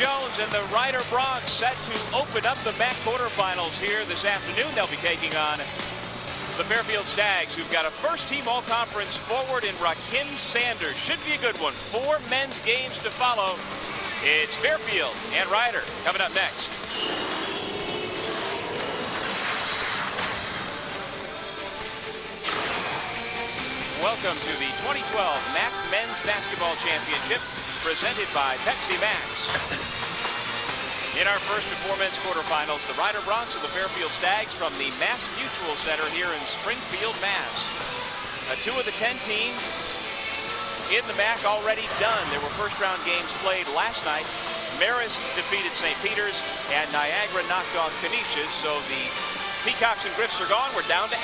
Jones and the Ryder Bronx set to open up the MAC quarterfinals here this afternoon. They'll be taking on the Farfield Stags, who've got a first-team all-conference forward in Rakim Sanders. Should be a good one. 4 men's games to follow. It's Farfield and Ryder coming up next. Welcome to the 2012 MAC Men's Basketball Championship, presented by Pepsi Max. In our first of 4 men's quarterfinals, the Ryder Bronx and the Farfield Stags from the Mass Mutual Center here in Springfield, Mass. 2 of the 10 teams in the MAC already done. There were first-round games played last night. Marist defeated St. Peter's, and Niagara knocked off Canisius, so the Peacocks and Griffs are gone. We're down to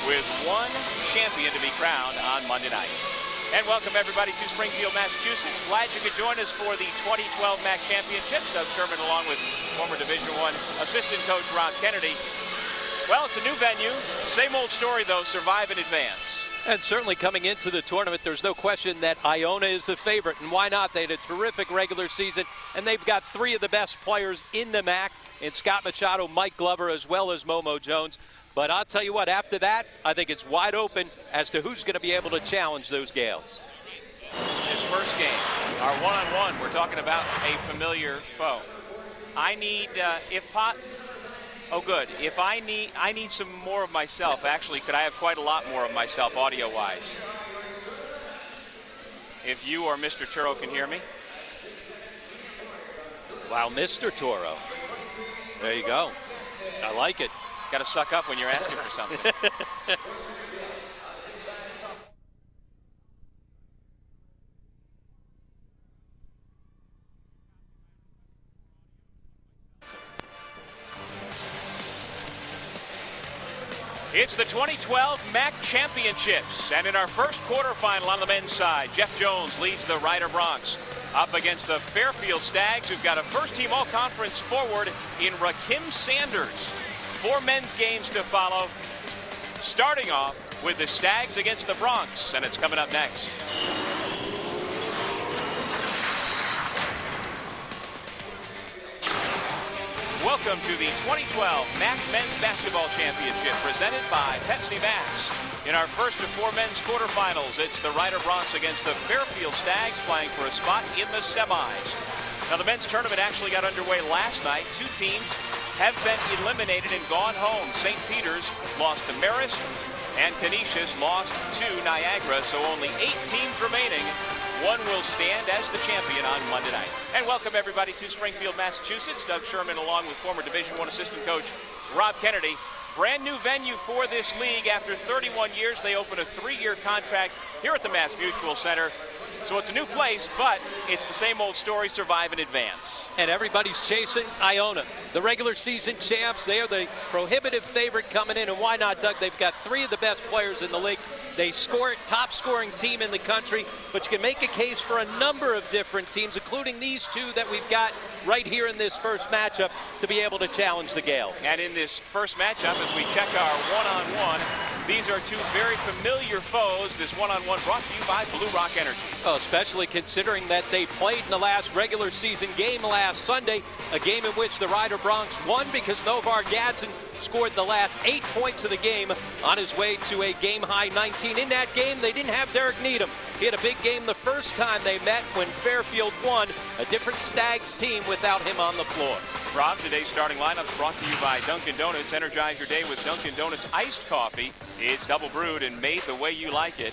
8 with 1 champion to be crowned on Monday night. And welcome everybody to Springfield, Massachusetts. Glad you could join us for the 2012 MAC Championships. Doug Sherman along with former Division I assistant coach Rob Kennedy. Well, it's a new venue. Same old story though, survive in advance. And certainly coming into the tournament, there's no question that Iona is the favorite. And why not? They had a terrific regular season, and they've got 3 of the best players in the MAC, in Scott Machado, Mike Glover, as well as Momo Jones. But I'll tell you what, after that, I think it's wide open as to who's going to be able to challenge those Gales. This first game, our one-on-one, we're talking about a familiar foe. I need, If I need some more of myself. Actually, could I have quite a lot more of myself audio-wise? If you or Mr. Turo can hear me. Wow, Mr. Toro. There you go. I like it. Got to suck up when you're asking for something. It's the 2012 MAC Championships, and in our first quarterfinal on the men's side, Jeff Jones leads the Ryder Bronx up against the Farfield Stags, who've got a first-team all-conference forward in Rakim Sanders. 4 men's games to follow, starting off with the Stags against the Bronx, and it's coming up next. Welcome to the 2012 MAC Men's Basketball Championship, presented by Pepsi Max. In our first of 4 men's quarterfinals, it's the Ryder Bronx against the Farfield Stags, playing for a spot in the semis. Now, the men's tournament actually got underway last night. 2 teams have been eliminated and gone home. St. Peter's lost to Marist, and Canisius lost to Niagara, so only 8 teams remaining. 1 will stand as the champion on Monday night. And welcome everybody to Springfield, Massachusetts. Doug Sherman along with former Division I assistant coach Rob Kennedy. Brand new venue for this league. After 31 years, they open a 3-year contract here at the Mass Mutual Center. So it's a new place, but it's the same old story, survive in advance. And everybody's chasing Iona. The regular season champs, they are the prohibitive favorite coming in, and why not, Doug? They've got 3 of the best players in the league. They score, top scoring team in the country, but you can make a case for a number of different teams, including these 2 that we've got right here in this first matchup, to be able to challenge the Gales. And in this first matchup, as we check our one-on-one, these are 2 very familiar foes. This one-on-one brought to you by Blue Rock Energy. Oh, especially considering that they played in the last regular season game last Sunday, a game in which the Ryder Bronx won because Novar Gadsden scored the last 8 points of the game on his way to a game-high 19. In that game, they didn't have Derek Needham. He had a big game the first time they met when Fairfield won, a different Stags team without him on the floor. Rob, today's starting lineup is brought to you by Dunkin' Donuts. Energize your day with Dunkin' Donuts iced coffee. It's double brewed and made the way you like it.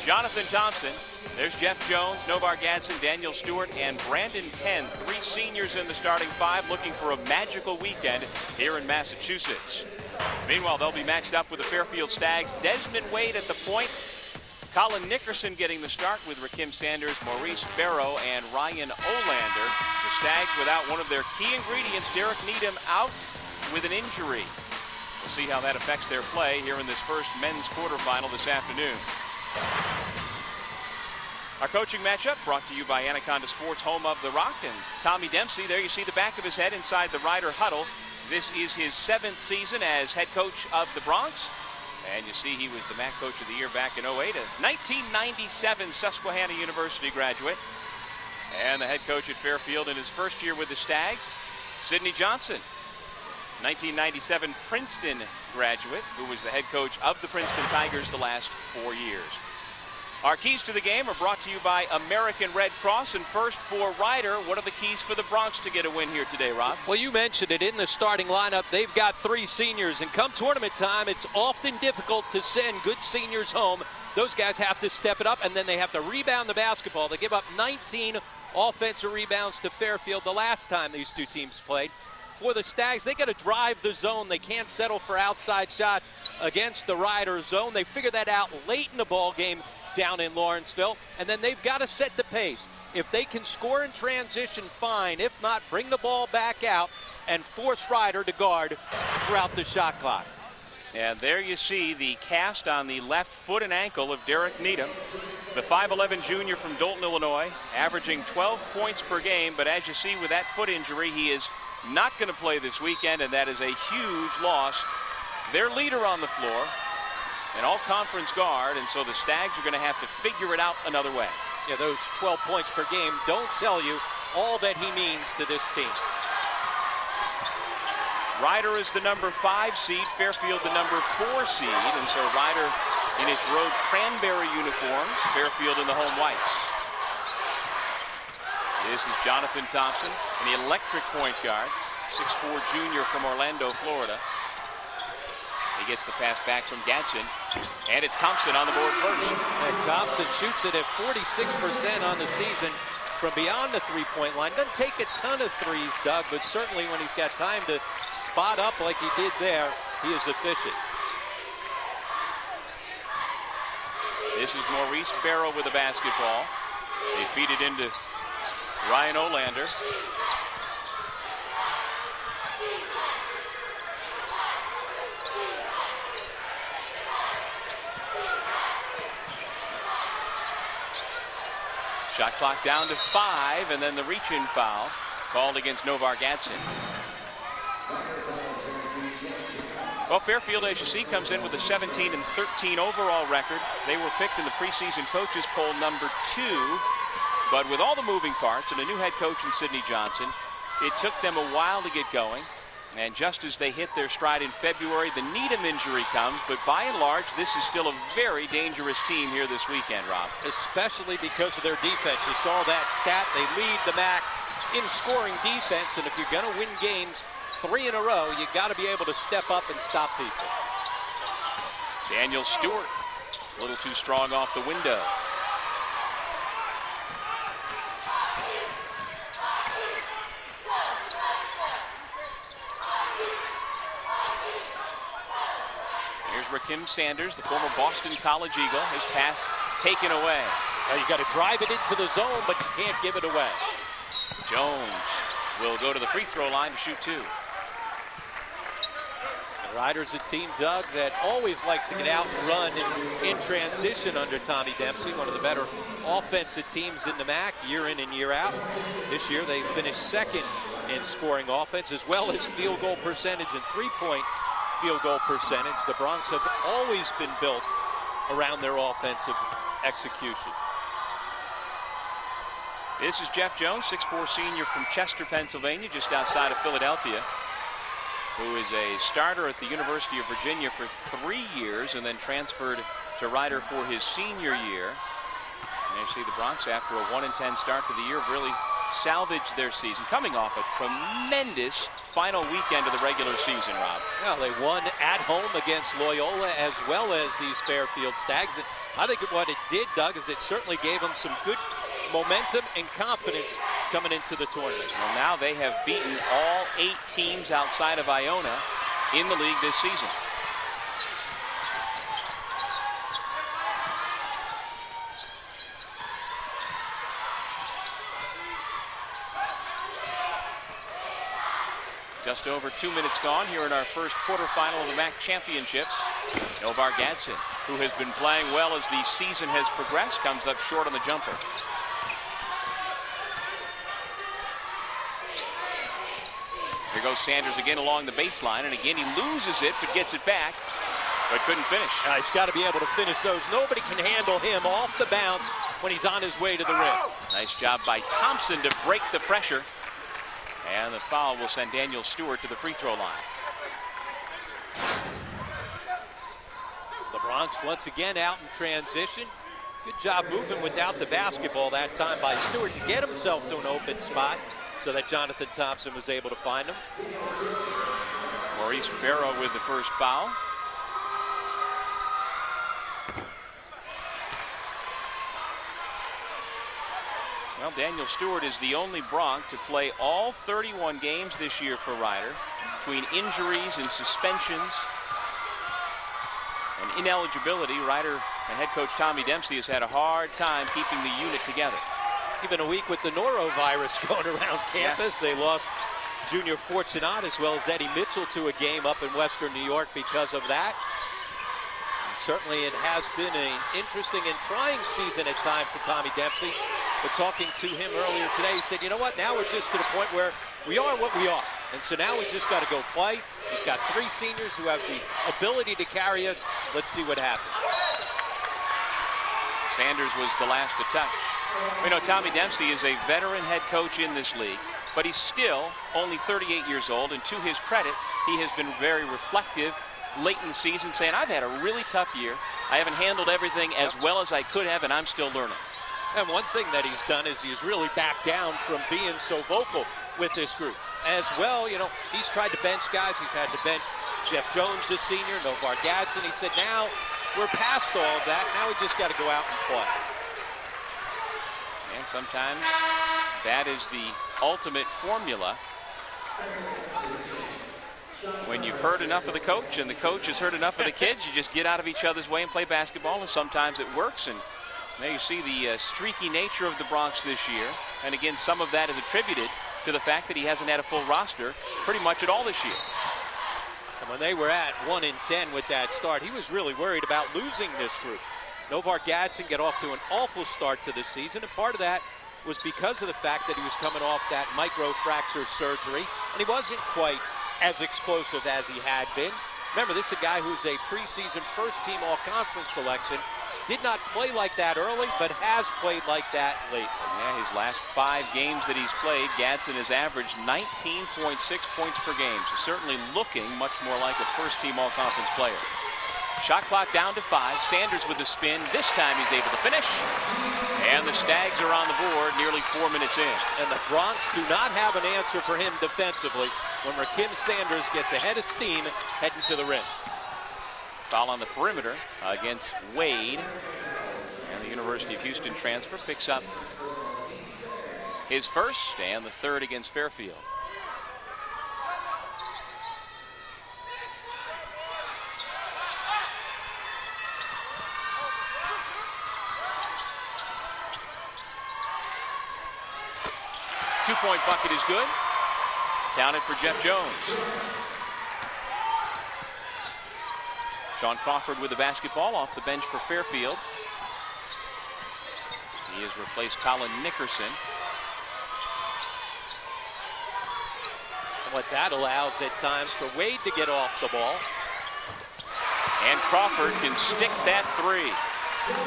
Jonathan Thompson, there's Jeff Jones, Novar Gadsden, Daniel Stewart, and Brandon Penn. 3 seniors in the starting 5 looking for a magical weekend here in Massachusetts. Meanwhile, they'll be matched up with the Fairfield Stags. Desmond Wade at the point. Colin Nickerson getting the start with Rakim Sanders, Maurice Barrow, and Ryan Olander. The Stags without one of their key ingredients, Derek Needham, out with an injury. We'll see how that affects their play here in this first men's quarterfinal this afternoon. Our coaching matchup brought to you by Anaconda Sports, home of the Rock, and Tommy Dempsey. There you see the back of his head inside the Ryder huddle. This is his 7th season as head coach of the Bronx. And you see he was the MAC Coach of the Year back in 08, a 1997 Susquehanna University graduate. And the head coach at Fairfield in his first year with the Stags, Sidney Johnson. 1997 Princeton graduate who was the head coach of the Princeton Tigers the last 4 years. Our keys to the game are brought to you by American Red Cross. And first for Ryder, what are the keys for the Broncs to get a win here today, Rob? Well, you mentioned it in the starting lineup. They've got 3 seniors, and come tournament time, it's often difficult to send good seniors home. Those guys have to step it up, and then they have to rebound the basketball. They give up 19 offensive rebounds to Fairfield the last time these two teams played. For the Stags, they got to drive the zone. They can't settle for outside shots against the Ryder zone. They figured that out late in the ball game down in Lawrenceville, and then they've got to set the pace. If they can score in transition, fine. If not, bring the ball back out and force Ryder to guard throughout the shot clock. And there you see the cast on the left foot and ankle of Derek Needham, the 5'11 junior from Dolton, Illinois, averaging 12 points per game. But as you see with that foot injury, he is not going to play this weekend, and that is a huge loss. Their leader on the floor, an all-conference guard, and so the Stags are going to have to figure it out another way. Yeah, those 12 points per game don't tell you all that he means to this team. Ryder is the number 5 seed, Fairfield the number 4 seed, and so Ryder in its road cranberry uniforms, Fairfield in the home whites. This is Jonathan Thompson, the electric point guard, 6'4 junior from Orlando, Florida. He gets the pass back from Gadsden, and it's Thompson on the board first. And Thompson shoots it at 46% on the season from beyond the three-point line. Doesn't take a ton of threes, Doug, but certainly when he's got time to spot up like he did there, he is efficient. This is Maurice Barrow with the basketball. They feed it into Ryan Olander. Shot clock down to 5, and then the reach-in foul called against Novar Gadsden. Well, Fairfield, as you see, comes in with a 17-13 overall record. They were picked in the preseason coaches poll number 2, but with all the moving parts and a new head coach in Sidney Johnson, it took them a while to get going. And just as they hit their stride in February, the Needham injury comes, but by and large, this is still a very dangerous team here this weekend, Rob. Especially because of their defense. You saw that stat. They lead the MAC in scoring defense, and if you're going to win games 3 in a row, you got to be able to step up and stop people. Daniel Stewart, a little too strong off the window. Rakim Sanders, the former Boston College Eagle, his pass taken away. Now you got to drive it into the zone, but you can't give it away. Jones will go to the free throw line to shoot 2. The Ryder's a team, Doug, that always likes to get out and run in transition under Tommy Dempsey, one of the better offensive teams in the MAC year in and year out. This year they finished 2nd in scoring offense, as well as field goal percentage and three-point field goal percentage. The Broncs have always been built around their offensive execution. This is Jeff Jones, 6'4 senior from Chester, Pennsylvania, just outside of Philadelphia, who is a starter at the University of Virginia for 3 years and then transferred to Ryder for his senior year. And you see the Broncs, after a 1-10 start to the year, really salvaged their season, coming off a tremendous final weekend of the regular season, Rob. Well, they won at home against Loyola as well as these Fairfield Stags. And I think what it did, Doug, is it certainly gave them some good momentum and confidence coming into the tournament. Well, now they have beaten all 8 teams outside of Iona in the league this season. Just over 2 minutes gone here in our first quarterfinal of the MAC championship. Novar Gadsden, who has been playing well as the season has progressed, comes up short on the jumper. Here goes Sanders again along the baseline, and again he loses it but gets it back. but couldn't finish. He's got to be able to finish those. Nobody can handle him off the bounce when he's on his way to the rim. Nice job by Thompson to break the pressure. And the foul will send Daniel Stewart to the free throw line. The Bronx once again out in transition. Good job moving without the basketball that time by Stewart to get himself to an open spot so that Jonathan Thompson was able to find him. Maurice Barrow with the first foul. Well, Daniel Stewart is the only Bronx to play all 31 games this year for Rider, between injuries and suspensions and ineligibility. Rider and head coach Tommy Dempsey has had a hard time keeping the unit together. Even a week with the norovirus going around campus. They lost Junior Fortunat as well as Eddie Mitchell to a game up in Western New York because of that. And certainly it has been an interesting and trying season at times for Tommy Dempsey. But talking to him earlier today, he said, you know what, now we're just to the point where we are what we are. And so now we just got to go play. We've got 3 seniors who have the ability to carry us. Let's see what happens. Sanders was the last to touch. You know, Tommy Dempsey is a veteran head coach in this league, but he's still only 38 years old. And to his credit, he has been very reflective late in the season, saying, I've had a really tough year. I haven't handled everything as well as I could have, and I'm still learning. And one thing that he's done is he's really backed down from being so vocal with this group. As well, you know, he's tried to bench guys. He's had to bench Jeff Jones, the senior, Novar Gadsden. He said, now we're past all of that. Now we just got to go out and play. And sometimes that is the ultimate formula. When you've heard enough of the coach and the coach has heard enough of the kids, you just get out of each other's way and play basketball, and sometimes it works. And now you see the streaky nature of the Bronx this year. And again, some of that is attributed to the fact that he hasn't had a full roster pretty much at all this year. And when they were at 1-10 with that start, he was really worried about losing this group. Novar Gadsden got off to an awful start to the season, and part of that was because of the fact that he was coming off that microfracture surgery, and he wasn't quite as explosive as he had been. Remember, this is a guy who's a preseason first-team all-conference selection. Did not play like that early, but has played like that lately. Yeah, his last 5 games that he's played, Gadsden has averaged 19.6 points per game. So certainly looking much more like a first-team all-conference player. Shot clock down to 5. Sanders with the spin. This time he's able to finish. And the Stags are on the board nearly 4 minutes in. And the Bronx do not have an answer for him defensively when Rakim Sanders gets ahead of steam heading to the rim. Foul on the perimeter against Wade. And the University of Houston transfer picks up his first and the third against Farfield. Two-point bucket is good. Down it for Jeff Jones. Sean Crawford with the basketball off the bench for Farfield. He has replaced Colin Nickerson. And what that allows at times for Wade to get off the ball. And Crawford can stick that 3.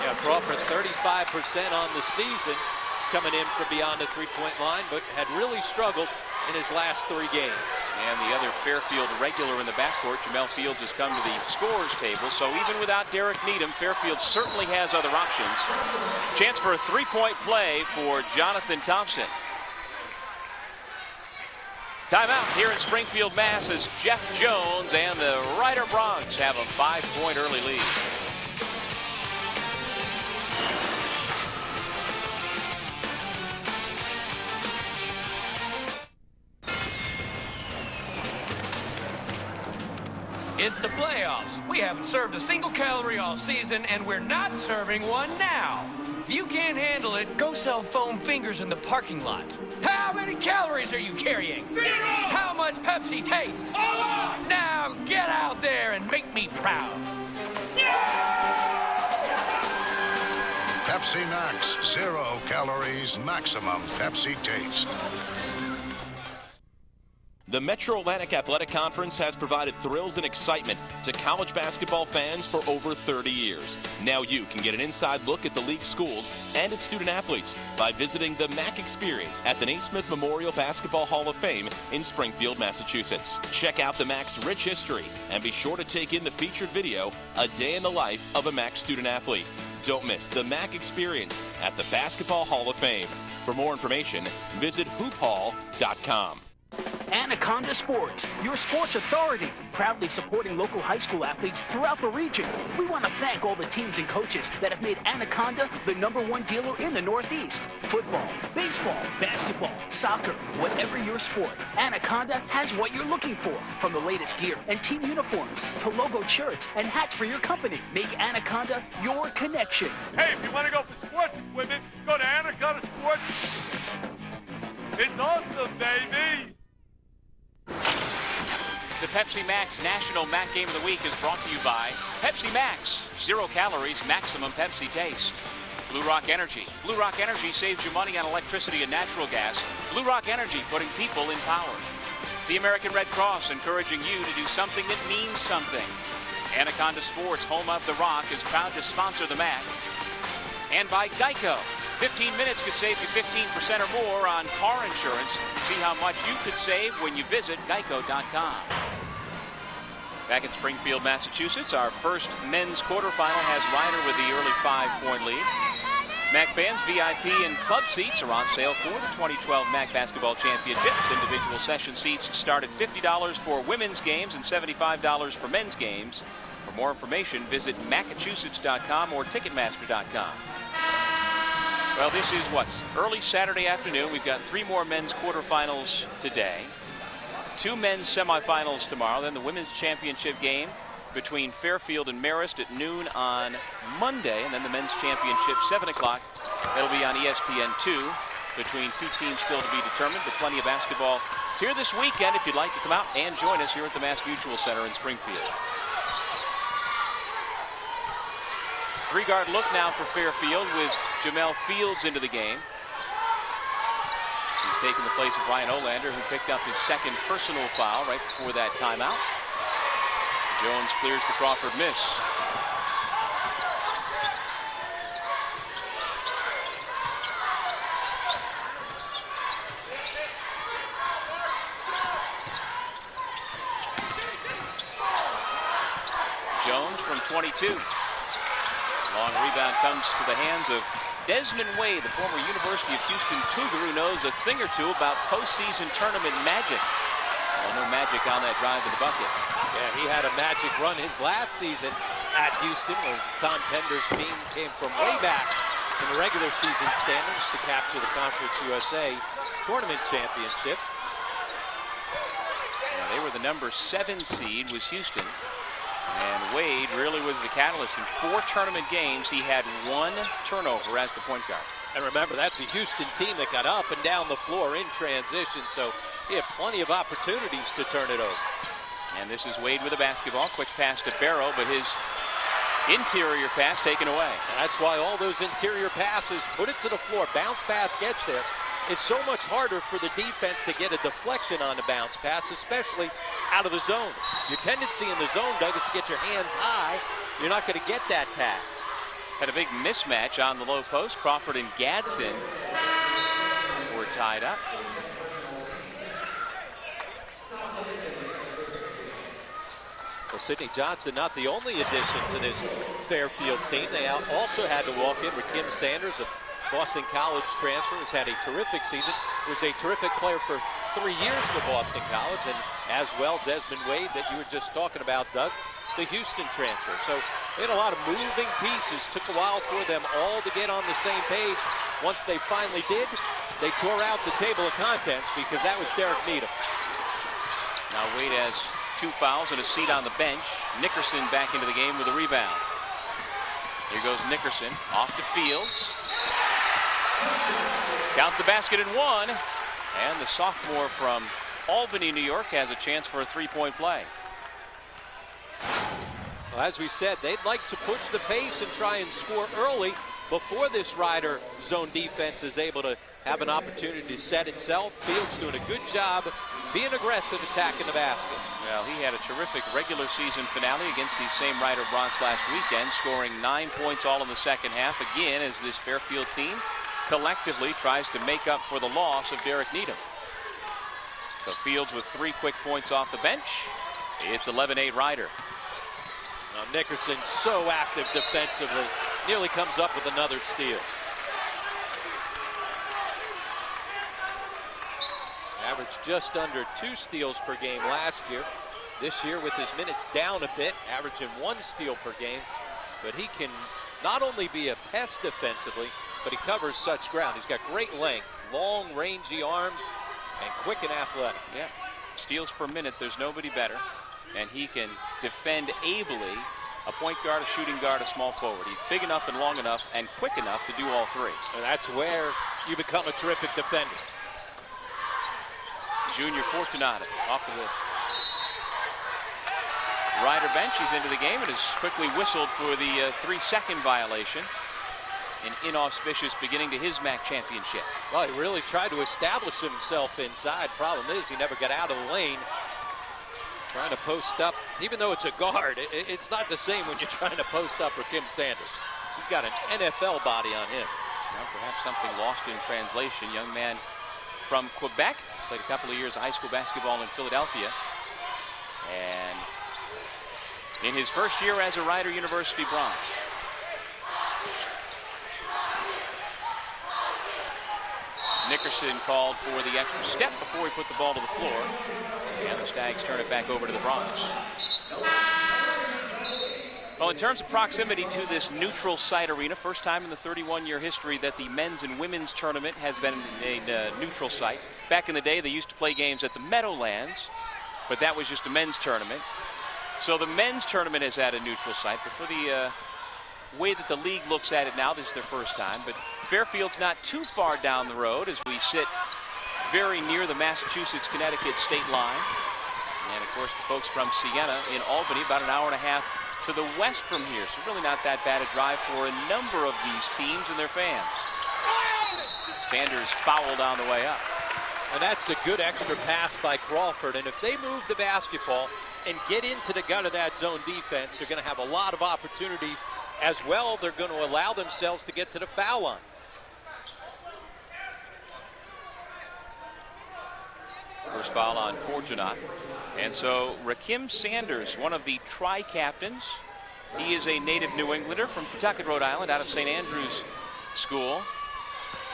Yeah, Crawford 35% on the season, coming in from beyond the three-point line, but had really struggled in his last 3 games. And the other Fairfield regular in the backcourt, Jamel Fields, has come to the scorers table. So even without Derek Needham, Fairfield certainly has other options. Chance for a 3-point play for Jonathan Thompson. Timeout here in Springfield, Mass, as Jeff Jones and the Rider Bronx have a 5-point early lead. It's the playoffs. We haven't served a single calorie all season, and we're not serving one now. If you can't handle it, go sell foam fingers in the parking lot. How many calories are you carrying? 0! How much Pepsi taste? A lot! Now get out there and make me proud. Pepsi Max, 0 calories, maximum Pepsi taste. The Metro Atlantic Athletic Conference has provided thrills and excitement to college basketball fans for over 30 years. Now you can get an inside look at the league schools and its student athletes by visiting the MAC Experience at the Naismith Memorial Basketball Hall of Fame in Springfield, Massachusetts. Check out the MAC's rich history and be sure to take in the featured video, A Day in the Life of a MAC Student Athlete. Don't miss the MAC Experience at the Basketball Hall of Fame. For more information, visit hoophall.com. Anaconda Sports, your sports authority, proudly supporting local high school athletes throughout the region. We want to thank all the teams and coaches that have made Anaconda the #1 dealer in the Northeast. Football, baseball, basketball, soccer, whatever your sport, Anaconda has what you're looking for. From the latest gear and team uniforms to logo shirts and hats for your company. Make Anaconda your connection. Hey, if you want to go for sports equipment, go to Anaconda Sports. It's awesome, baby. The Pepsi Max National Mac Game of the Week is brought to you by Pepsi Max. 0 calories, maximum Pepsi taste. Blue Rock Energy. Blue Rock Energy saves you money on electricity and natural gas. Blue Rock Energy, putting people in power. The American Red Cross, encouraging you to do something that means something. Anaconda Sports, home of the Rock, is proud to sponsor the MAC. And by Geico. 15 minutes could save you 15% or more on car insurance. See how much you could save when you visit geico.com. Back in Springfield, Massachusetts, our first men's quarterfinal has Rider with the early 5-point lead. MAC fans, VIP and club seats are on sale for the 2012 MAC Basketball Championships. Individual session seats start at $50 for women's games and $75 for men's games. For more information, visit Massachusetts.com or Ticketmaster.com. Well, this is early Saturday afternoon. We've got 3 more men's quarterfinals today. 2 men's semifinals tomorrow. Then the women's championship game between Farfield and Marist at noon on Monday. And then the men's championship, 7 o'clock. That'll be on ESPN2 between 2 teams still to be determined. But plenty of basketball here this weekend if you'd like to come out and join us here at the Mass Mutual Center in Springfield. 3-guard look now for Fairfield with Jamel Fields into the game. He's taken the place of Ryan Olander, who picked up his second personal foul right before that timeout. Jones clears the Crawford miss. Jones from 22. Long rebound comes to the hands of Desmond Wade, the former University of Houston Cougar, who knows a thing or two about postseason tournament magic. Well, no magic on that drive to the bucket. Yeah, he had a magic run his last season at Houston, where Tom Pender's team came from way back in the regular season standings to capture the Conference USA tournament championship. Now, they were the #7 seed, was Houston. And Wade really was the catalyst. In 4 tournament games, he had 1 turnover as the point guard. And remember, that's a Houston team that got up and down the floor in transition, so he had plenty of opportunities to turn it over. And this is Wade with a basketball. Quick pass to Barrow, but his interior pass taken away. And that's why all those interior passes, put it to the floor, bounce pass gets there. It's so much harder for the defense to get a deflection on the bounce pass, especially out of the zone. Your tendency in the zone, Doug, is to get your hands high. You're not going to get that pass. Had a big mismatch on the low post. Crawford and Gadsden were tied up. Well, Sidney Johnson, not the only addition to this Fairfield team. They also had to walk in with Kim Sanders, a Boston College transfer, has had a terrific season. Was a terrific player for 3 years for Boston College, and as well Desmond Wade that you were just talking about, Doug, the Houston transfer. So they had a lot of moving pieces. Took a while for them all to get on the same page. Once they finally did, they tore out the table of contents because that was Derek Needham. Now Wade has 2 fouls and a seat on the bench. Nickerson back into the game with a rebound. Here goes Nickerson off to Fields. Count the basket and 1. And the sophomore from Albany, New York, has a chance for a 3-point play. Well, as we said, they'd like to push the pace and try and score early before this Rider zone defense is able to have an opportunity to set itself. Fields doing a good job being aggressive, attacking the basket. Well, he had a terrific regular season finale against the same Rider Bronx last weekend, scoring 9 points all in the second half, again, as this Fairfield team collectively tries to make up for the loss of Derek Needham. So Fields with 3 quick points off the bench. It's 11-8 Rider. Now Nickerson so active defensively, nearly comes up with another steal. Averaged just under 2 steals per game last year. This year with his minutes down a bit, averaging 1 steal per game. But he can not only be a pest defensively, but he covers such ground. He's got great length, long, rangy arms, and quick and athletic. Yeah, steals per minute, there's nobody better. And he can defend ably a point guard, a shooting guard, a small forward. He's big enough and long enough and quick enough to do all 3. And that's where you become a terrific defender. Junior Fortunato off of the Rider bench. He's into the game and has quickly whistled for the 3-second violation. An inauspicious beginning to his MAC championship. Well, he really tried to establish himself inside. Problem is, he never got out of the lane. Trying to post up, even though it's a guard, it's not the same when you're trying to post up Rakim Sanders. He's got an NFL body on him. Well, perhaps something lost in translation. Young man from Quebec, played a couple of years of high school basketball in Philadelphia. And in his first year as a Rider University Bronx. Nickerson called for the extra step before he put the ball to the floor. And the Stags turn it back over to the Bronx. Well, in terms of proximity to this neutral site arena, first time in the 31-year history that the men's and women's tournament has been a neutral site. Back in the day, they used to play games at the Meadowlands, but that was just a men's tournament. So the men's tournament is at a neutral site, but for the way that the league looks at it now, this is their first time. But Fairfield's not too far down the road as we sit very near the Massachusetts-Connecticut state line. And of course, the folks from Siena in Albany, about an hour and a half to the west from here. So really not that bad a drive for a number of these teams and their fans. Sanders fouled on the way up. And that's a good extra pass by Crawford. And if they move the basketball and get into the gut of that zone defense, they're going to have a lot of opportunities. As well, they're going to allow themselves to get to the foul line. First foul on Fortunat. And so Rakim Sanders, one of the tri-captains. He is a native New Englander from Pawtucket, Rhode Island, out of St. Andrews School,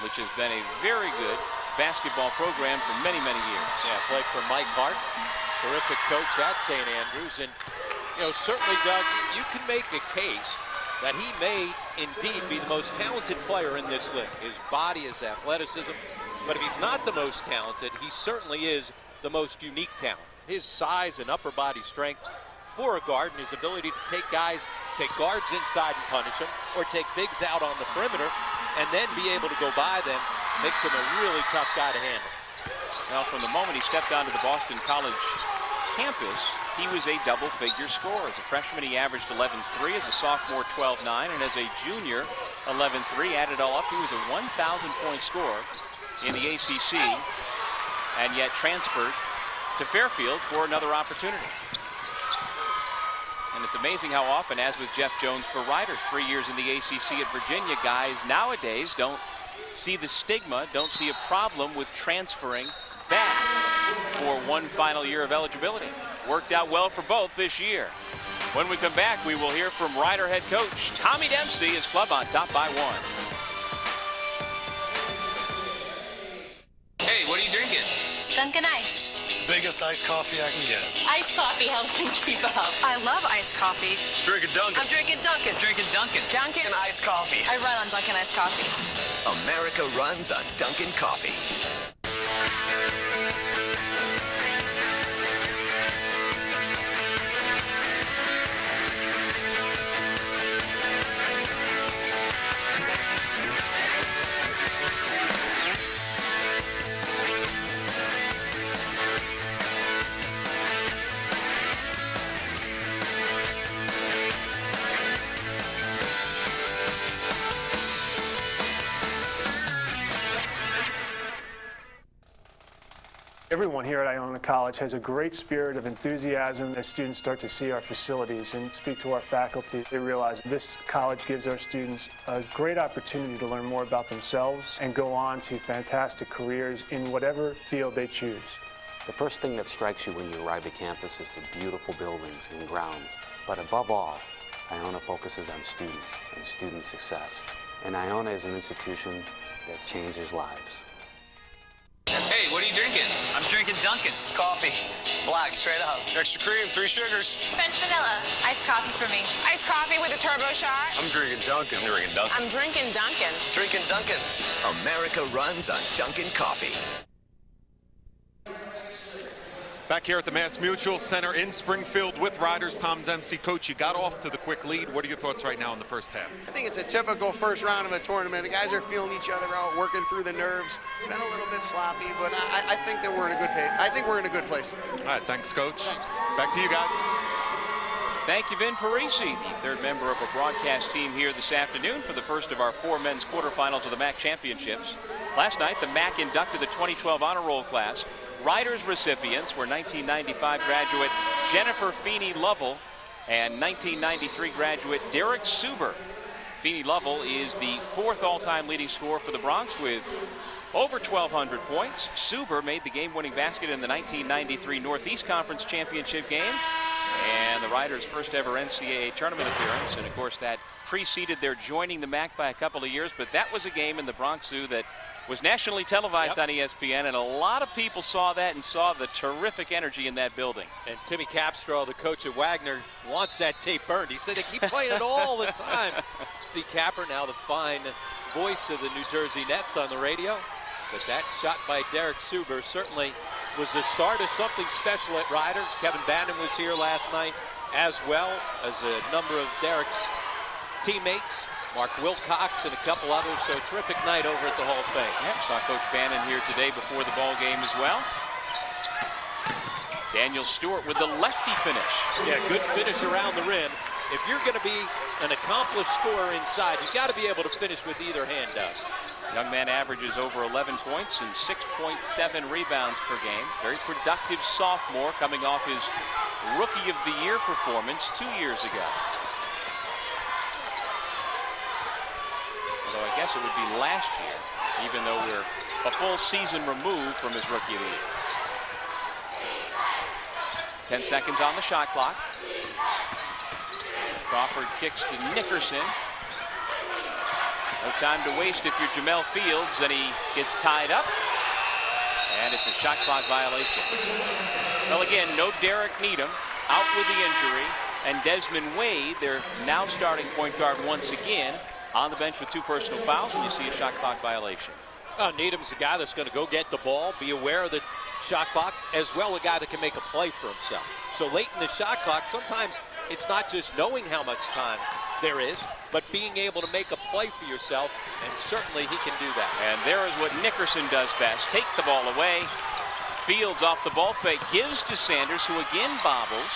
which has been a very good basketball program for many, many years. Yeah, played for Mike Hart, terrific coach at St. Andrews. And, you know, certainly, Doug, you can make a case that he may indeed be the most talented player in this league. His body, his athleticism. But if he's not the most talented, he certainly is the most unique talent. His size and upper body strength for a guard and his ability to take guards inside and punish them, or take bigs out on the perimeter and then be able to go by them, makes him a really tough guy to handle. Well, from the moment he stepped onto the Boston College campus, he was a double-figure scorer. As a freshman, he averaged 11.3. As a sophomore, 12.9. And as a junior, 11.3. Added all up, he was a 1,000-point scorer in the ACC, and yet transferred to Fairfield for another opportunity. And it's amazing how often, as with Jeff Jones for Rider, 3 years in the ACC at Virginia, guys nowadays don't see the stigma, don't see a problem with transferring back for one final year of eligibility. Worked out well for both this year. When we come back, we will hear from Rider head coach Tommy Dempsey, his club on top by 1. Hey, what are you drinking? Dunkin' Ice. Biggest iced coffee I can get. Iced coffee helps me keep up. I love iced coffee. Drinking Dunkin'. I'm drinking Dunkin'. Drinking Dunkin'. Dunkin'. Iced coffee. I run on Dunkin' Iced Coffee. America runs on Dunkin' Coffee. Everyone here at Iona College has a great spirit of enthusiasm as students start to see our facilities and speak to our faculty. They realize this college gives our students a great opportunity to learn more about themselves and go on to fantastic careers in whatever field they choose. The first thing that strikes you when you arrive at campus is the beautiful buildings and grounds. But above all, Iona focuses on students and student success. And Iona is an institution that changes lives. Hey, what are you drinking? I'm drinking Dunkin'. Coffee. Black, straight up. Extra cream, 3 sugars. French vanilla. Iced coffee for me. Iced coffee with a turbo shot. I'm drinking Dunkin'. I'm drinking Dunkin'. I'm drinking Dunkin'. Drinking Dunkin'. America runs on Dunkin' Coffee. Back here at the Mass Mutual Center in Springfield with Riders. Tom Dempsey. Coach, you got off to the quick lead. What are your thoughts right now in the first half? I think it's a typical first round of a tournament. The guys are feeling each other out, working through the nerves. Been a little bit sloppy, but I think that we're in a good pace. I think we're in a good place. All right, thanks, Coach. Back to you guys. Thank you, Vin Parisi, the third member of our broadcast team here this afternoon for the first of our 4 men's quarterfinals of the MAC championships. Last night, the MAC inducted the 2012 honor roll class. Riders recipients were 1995 graduate Jennifer Feeney Lovell and 1993 graduate Derek Suber. Feeney Lovell is the 4th all-time leading scorer for the Bronx with over 1,200 points. Suber made the game-winning basket in the 1993 Northeast Conference Championship game and the Riders' first ever NCAA tournament appearance. And of course that preceded their joining the MAC by a couple of years, but that was a game in the Bronx Zoo that was nationally televised on ESPN, and a lot of people saw that and saw the terrific energy in that building. And Timmy Capstraw, the coach at Wagner, wants that tape burned. He said they keep playing it all the time. See Capper now the fine voice of the New Jersey Nets on the radio. But that shot by Derek Suber certainly was the start of something special at Rider. Kevin Bannon was here last night, as well as a number of Derek's teammates. Mark Wilcox and a couple others, so a terrific night over at the Hall of Fame. Yep, saw Coach Bannon here today before the ball game as well. Daniel Stewart with the lefty finish. Yeah, good finish around the rim. If you're going to be an accomplished scorer inside, you got to be able to finish with either hand up. Young man averages over 11 points and 6.7 rebounds per game. Very productive sophomore coming off his Rookie of the Year performance 2 years ago. Although I guess it would be last year, even though we're a full season removed from his Rookie of the Year. 10 seconds on the shot clock. Crawford kicks to Nickerson. No time to waste if you're Jamel Fields, and he gets tied up. And it's a shot clock violation. Well, again, no Derek Needham, out with the injury. And Desmond Wade, their now starting point guard once again, on the bench with 2 personal fouls, and you see a shot clock violation. Needham's a guy that's going to go get the ball, be aware of the shot clock, as well a guy that can make a play for himself. So late in the shot clock, sometimes it's not just knowing how much time there is, but being able to make a play for yourself, and certainly he can do that. And there is what Nickerson does best. Take the ball away. Fields off the ball fake, gives to Sanders, who again bobbles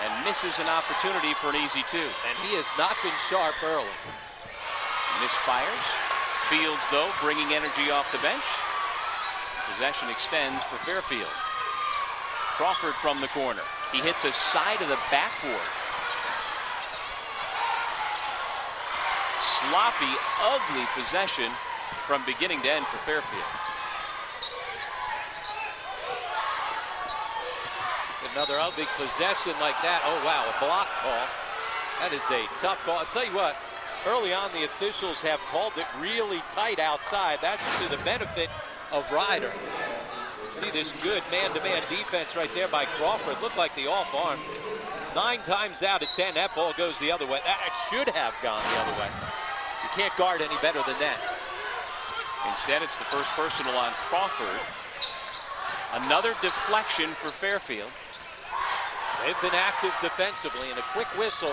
and misses an opportunity for an easy 2. And he has not been sharp early. Misfires. Fields, though, bringing energy off the bench. Possession extends for Fairfield. Crawford from the corner. He hit the side of the backboard. Sloppy, ugly possession from beginning to end for Fairfield. Another ugly possession like that. Oh, wow, a block call. That is a tough call. I'll tell you what, early on the officials have called it really tight outside. That's to the benefit of Rider. See this good man-to-man defense right there by Crawford. Looked like the off arm. 9 times out of 10, that ball goes the other way. That should have gone the other way. You can't guard any better than that. Instead, it's the first personal on Crawford. Another deflection for Fairfield. They've been active defensively, and a quick whistle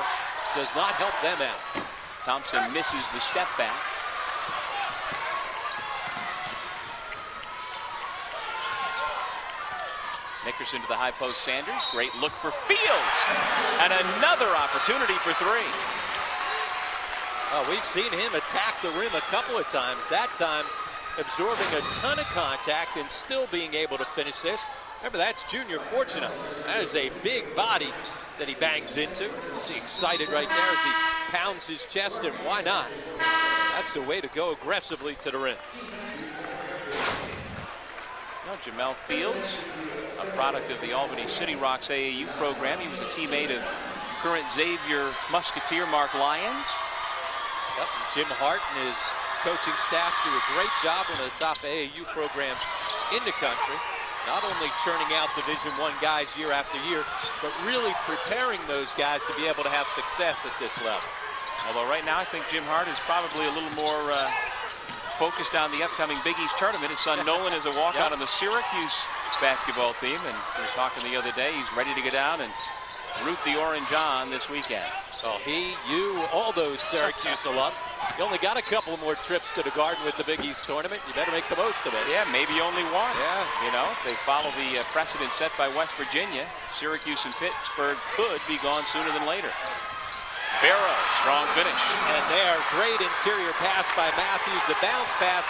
does not help them out. Thompson misses the step back. Nickerson to the high post, Sanders. Great look for Fields. And another opportunity for 3. We've seen him attack the rim a couple of times. That time, absorbing a ton of contact and still being able to finish this. Remember, that's Junior Fortuna. That is a big body that he bangs into. He's excited right there as he pounds his chest, and why not? That's the way to go aggressively to the rim. Now, Jamel Fields, a product of the Albany City Rocks AAU program. He was a teammate of current Xavier Musketeer Mark Lyons. Yep, Jim Hart and his coaching staff do a great job, one of the top AAU programs in the country. Not only churning out Division I guys year after year, but really preparing those guys to be able to have success at this level. Although right now I think Jim Hart is probably a little more focused on the upcoming Big East tournament. His son Nolan is a walk-on on the Syracuse basketball team, and we were talking the other day, he's ready to go down and root the orange on this weekend. Oh, he, you, all those Syracuse alums. You only got a couple more trips to the Garden with the Big East tournament. You better make the most of it. Yeah, maybe only one. Yeah. You know, if they follow the precedent set by West Virginia, Syracuse and Pittsburgh could be gone sooner than later. Barrow, strong finish. And there, great interior pass by Matthews. The bounce pass,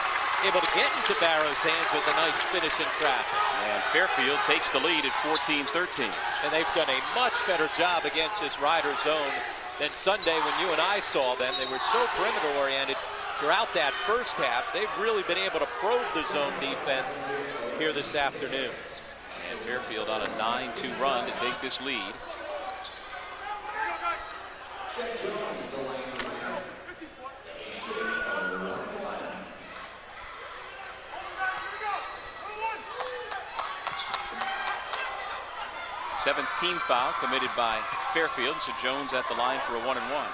able to get into Barrow's hands with a nice finish in traffic. And Fairfield takes the lead at 14-13. And they've done a much better job against this Rider zone than Sunday when you and I saw them. They were so perimeter oriented throughout that first half. They've really been able to probe the zone defense here this afternoon. And Fairfield on a 9-2 run to take this lead. Seventh team foul committed by Fairfield, so Jones at the line for a 1-and-1.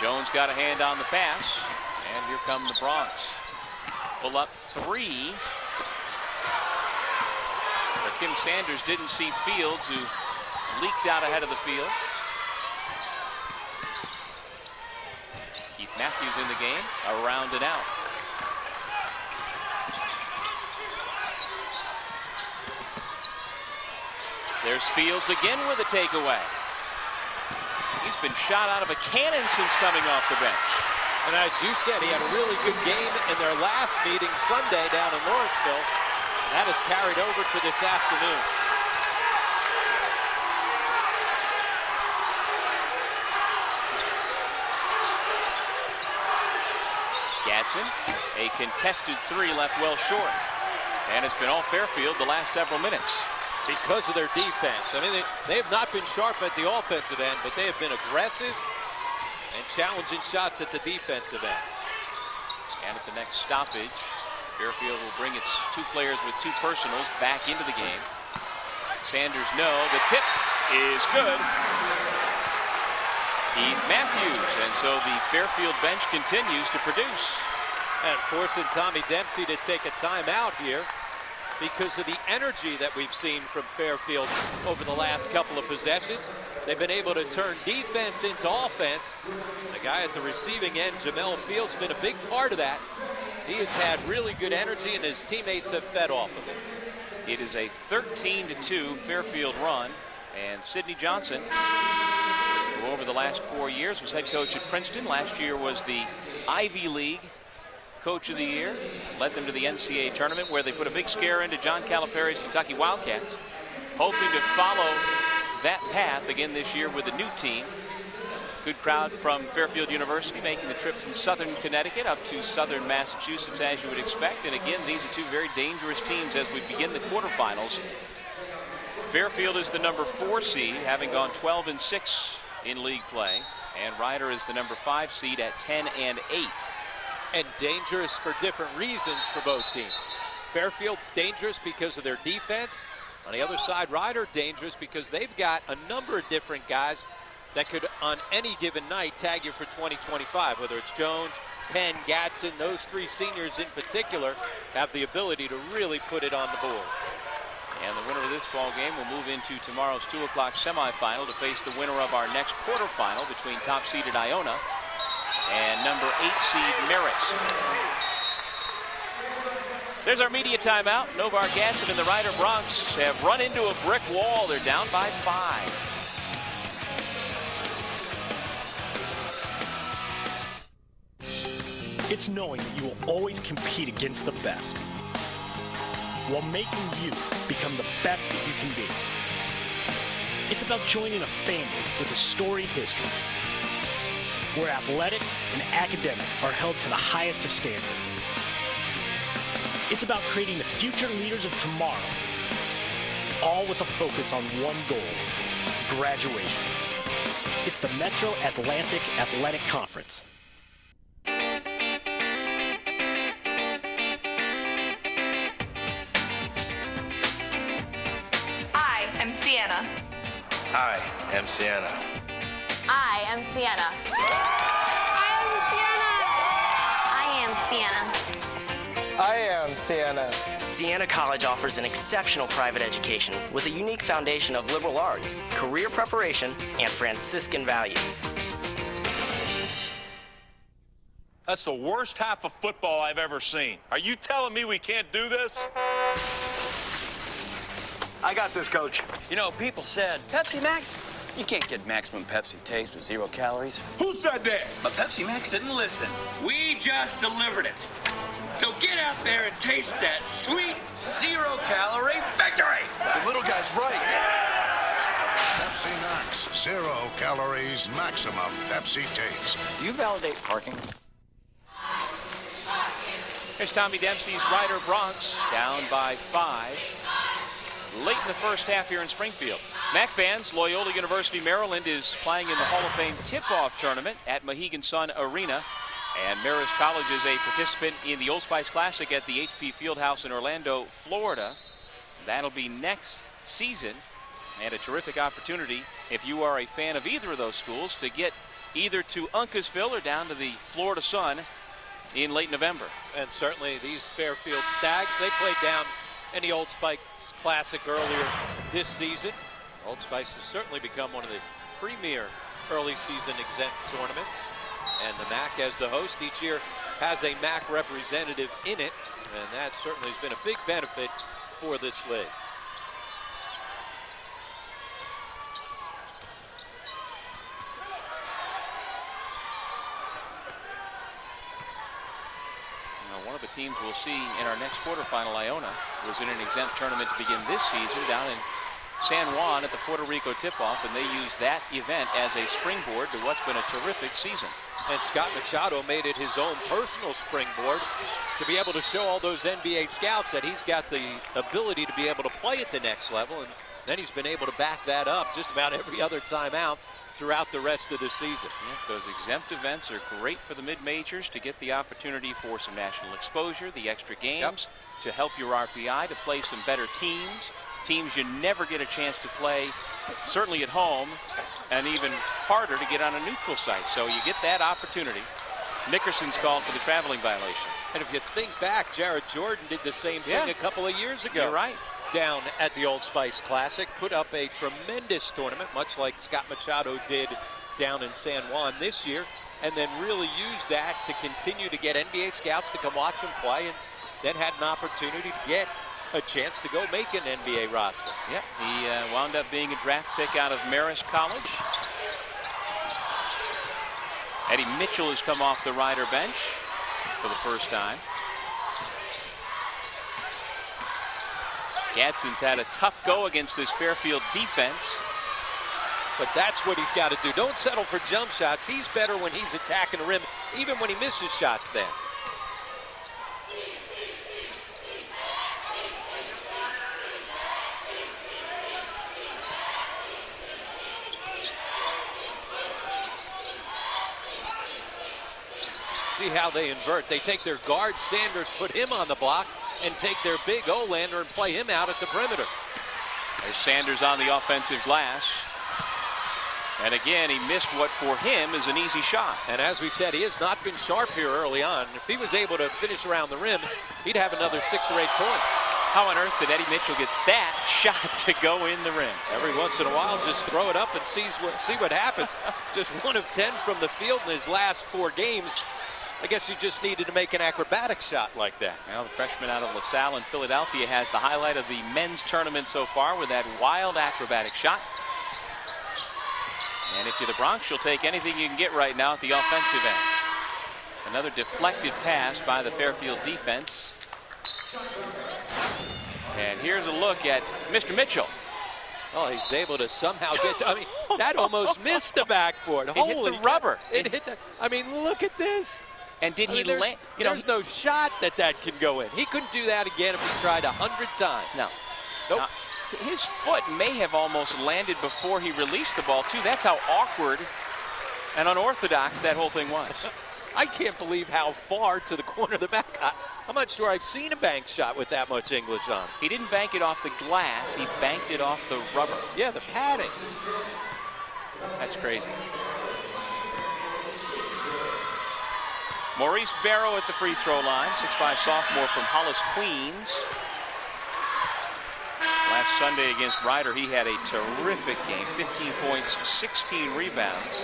Jones got a hand on the pass, and here come the Bronx. Pull up three. Kim Sanders didn't see Fields, who leaked out ahead of the field. Keith Matthews in the game, around and out. There's Fields again with a takeaway. He's been shot out of a cannon since coming off the bench. And as you said, he had a really good game in their last meeting Sunday down in Lawrenceville. That is carried over to this afternoon. Gadsden, a contested three left well short. And it's been all Fairfield the last several minutes. Because of their defense. I mean, they have not been sharp at the offensive end, but they have been aggressive and challenging shots at the defensive end. And at the next stoppage, Fairfield will bring its two players with two personals back into the game. Sanders, no. The tip is good. Keith Matthews. And so the Fairfield bench continues to produce. And forcing Tommy Dempsey to take a timeout here because of the energy that we've seen from Fairfield over the last couple of possessions. They've been able to turn defense into offense. The guy at the receiving end, Jamel Fields, been a big part of that. He has had really good energy, and his teammates have fed off of it. It is a 13-2 Fairfield run, and Sidney Johnson, who over the last 4 years was head coach at Princeton, last year was the Ivy League Coach of the Year, led them to the NCAA tournament where they put a big scare into John Calipari's Kentucky Wildcats, hoping to follow that path again this year with a new team. Good crowd from Fairfield University making the trip from southern Connecticut up to southern Massachusetts, as you would expect. And again, these are two very dangerous teams as we begin the quarterfinals. Fairfield is the number 4 seed, having gone 12-6 in league play. And Rider is the number 5 seed at 10-8. And dangerous for different reasons for both teams. Fairfield dangerous because of their defense. On the other side, Rider dangerous because they've got a number of different guys that could, on any given night, tag you for 20-25. Whether it's Jones, Penn, Gadsden, those three seniors in particular have the ability to really put it on the board. And the winner of this ball game will move into tomorrow's 2 o'clock semifinal to face the winner of our next quarterfinal between top-seeded Iona and number 8 seed Marist. There's our media timeout. Novar Gadsden and the Rider Broncs have run into a brick wall. They're down by 5. It's knowing that you will always compete against the best while making you become the best that you can be. It's about joining a family with a storied history where athletics and academics are held to the highest of standards. It's about creating the future leaders of tomorrow, all with a focus on one goal: graduation. It's the Metro Atlantic Athletic Conference. I'm Sienna. Hi, I'm Sienna. I am Sienna. I am Sienna. I am Sienna. Sienna College offers an exceptional private education with a unique foundation of liberal arts, career preparation, and Franciscan values. That's the worst half of football I've ever seen. Are you telling me we can't do this? I got this, Coach. You know, people said, Pepsi Max? You can't get maximum Pepsi taste with 0 calories. Who said that? But Pepsi Max didn't listen. We just delivered it. So get out there and taste that sweet 0-calorie victory. The little guy's right. Pepsi Max. 0 calories, maximum Pepsi taste. You validate parking. Here's Tommy Dempsey's Rider Broncs down by 5. Late in the first half here in Springfield. MAC fans, Loyola University Maryland is playing in the Hall of Fame tip-off tournament at Mohegan Sun Arena. And Marist College is a participant in the Old Spice Classic at the HP Fieldhouse in Orlando, Florida. That'll be next season. And a terrific opportunity, if you are a fan of either of those schools, to get either to Uncasville or down to the Florida Sun in late November. And certainly these Fairfield Stags, they played down in the Old Spice Classic earlier this season. Old Spice has certainly become one of the premier early season exempt tournaments. And the MAC, as the host each year, has a MAC representative in it. And that certainly has been a big benefit for this league. One of the teams we'll see in our next quarterfinal, Iona, was in an exempt tournament to begin this season down in San Juan at the Puerto Rico tip-off, and they used that event as a springboard to what's been a terrific season. And Scott Machado made it his own personal springboard to be able to show all those NBA scouts that he's got the ability to be able to play at the next level, and then he's been able to back that up just about every other time out throughout the rest of the season. Yeah, those exempt events are great for the mid-majors to get the opportunity for some national exposure, the extra games, to help your RPI, to play some better teams you never get a chance to play, certainly at home, and even harder to get on a neutral site. So you get that opportunity. Nickerson's called for the traveling violation. And if you think back, Jared Jordan did the same thing a couple of years ago. You're right. Down at the Old Spice Classic, put up a tremendous tournament, much like Scott Machado did down in San Juan this year, and then really used that to continue to get NBA scouts to come watch him play, and then had an opportunity to get a chance to go make an NBA roster. Yep, he wound up being a draft pick out of Marist College. Eddie Mitchell has come off the Rider bench for the first time. Gadsden's had a tough go against this Fairfield defense. But that's what he's got to do. Don't settle for jump shots. He's better when he's attacking the rim, even when he misses shots then. See how they invert. They take their guard, Sanders, put him on the block, and take their big Olander and play him out at the perimeter. There's Sanders on the offensive glass. And again, he missed what for him is an easy shot. And as we said, he has not been sharp here early on. If he was able to finish around the rim, he'd have another 6 or 8 points. How on earth did Eddie Mitchell get that shot to go in the rim? Every once in a while, just throw it up and see what happens. Just 1 of 10 from the field in his last 4 games. I guess you just needed to make an acrobatic shot like that. Well, the freshman out of LaSalle in Philadelphia has the highlight of the men's tournament so far with that wild acrobatic shot. And if you're the Bronx, you'll take anything you can get right now at the offensive end. Another deflected pass by the Fairfield defense. And here's a look at Mr. Mitchell. Oh, he's able to somehow get to, I mean, that almost missed the backboard. It Holy hit the rubber. It hit the, I mean, look at this. And did he land? You know, there's no shot that can go in. He couldn't do that again if he tried 100 times. No. Nope. Now, his foot may have almost landed before he released the ball, too. That's how awkward and unorthodox that whole thing was. I can't believe how far to the corner of the back. I'm not sure I've seen a bank shot with that much English on. He didn't bank it off the glass. He banked it off the rubber. Yeah, the padding. That's crazy. Maurice Barrow at the free throw line, 6'5" sophomore from Hollis, Queens. Last Sunday against Ryder, he had a terrific game, 15 points, 16 rebounds.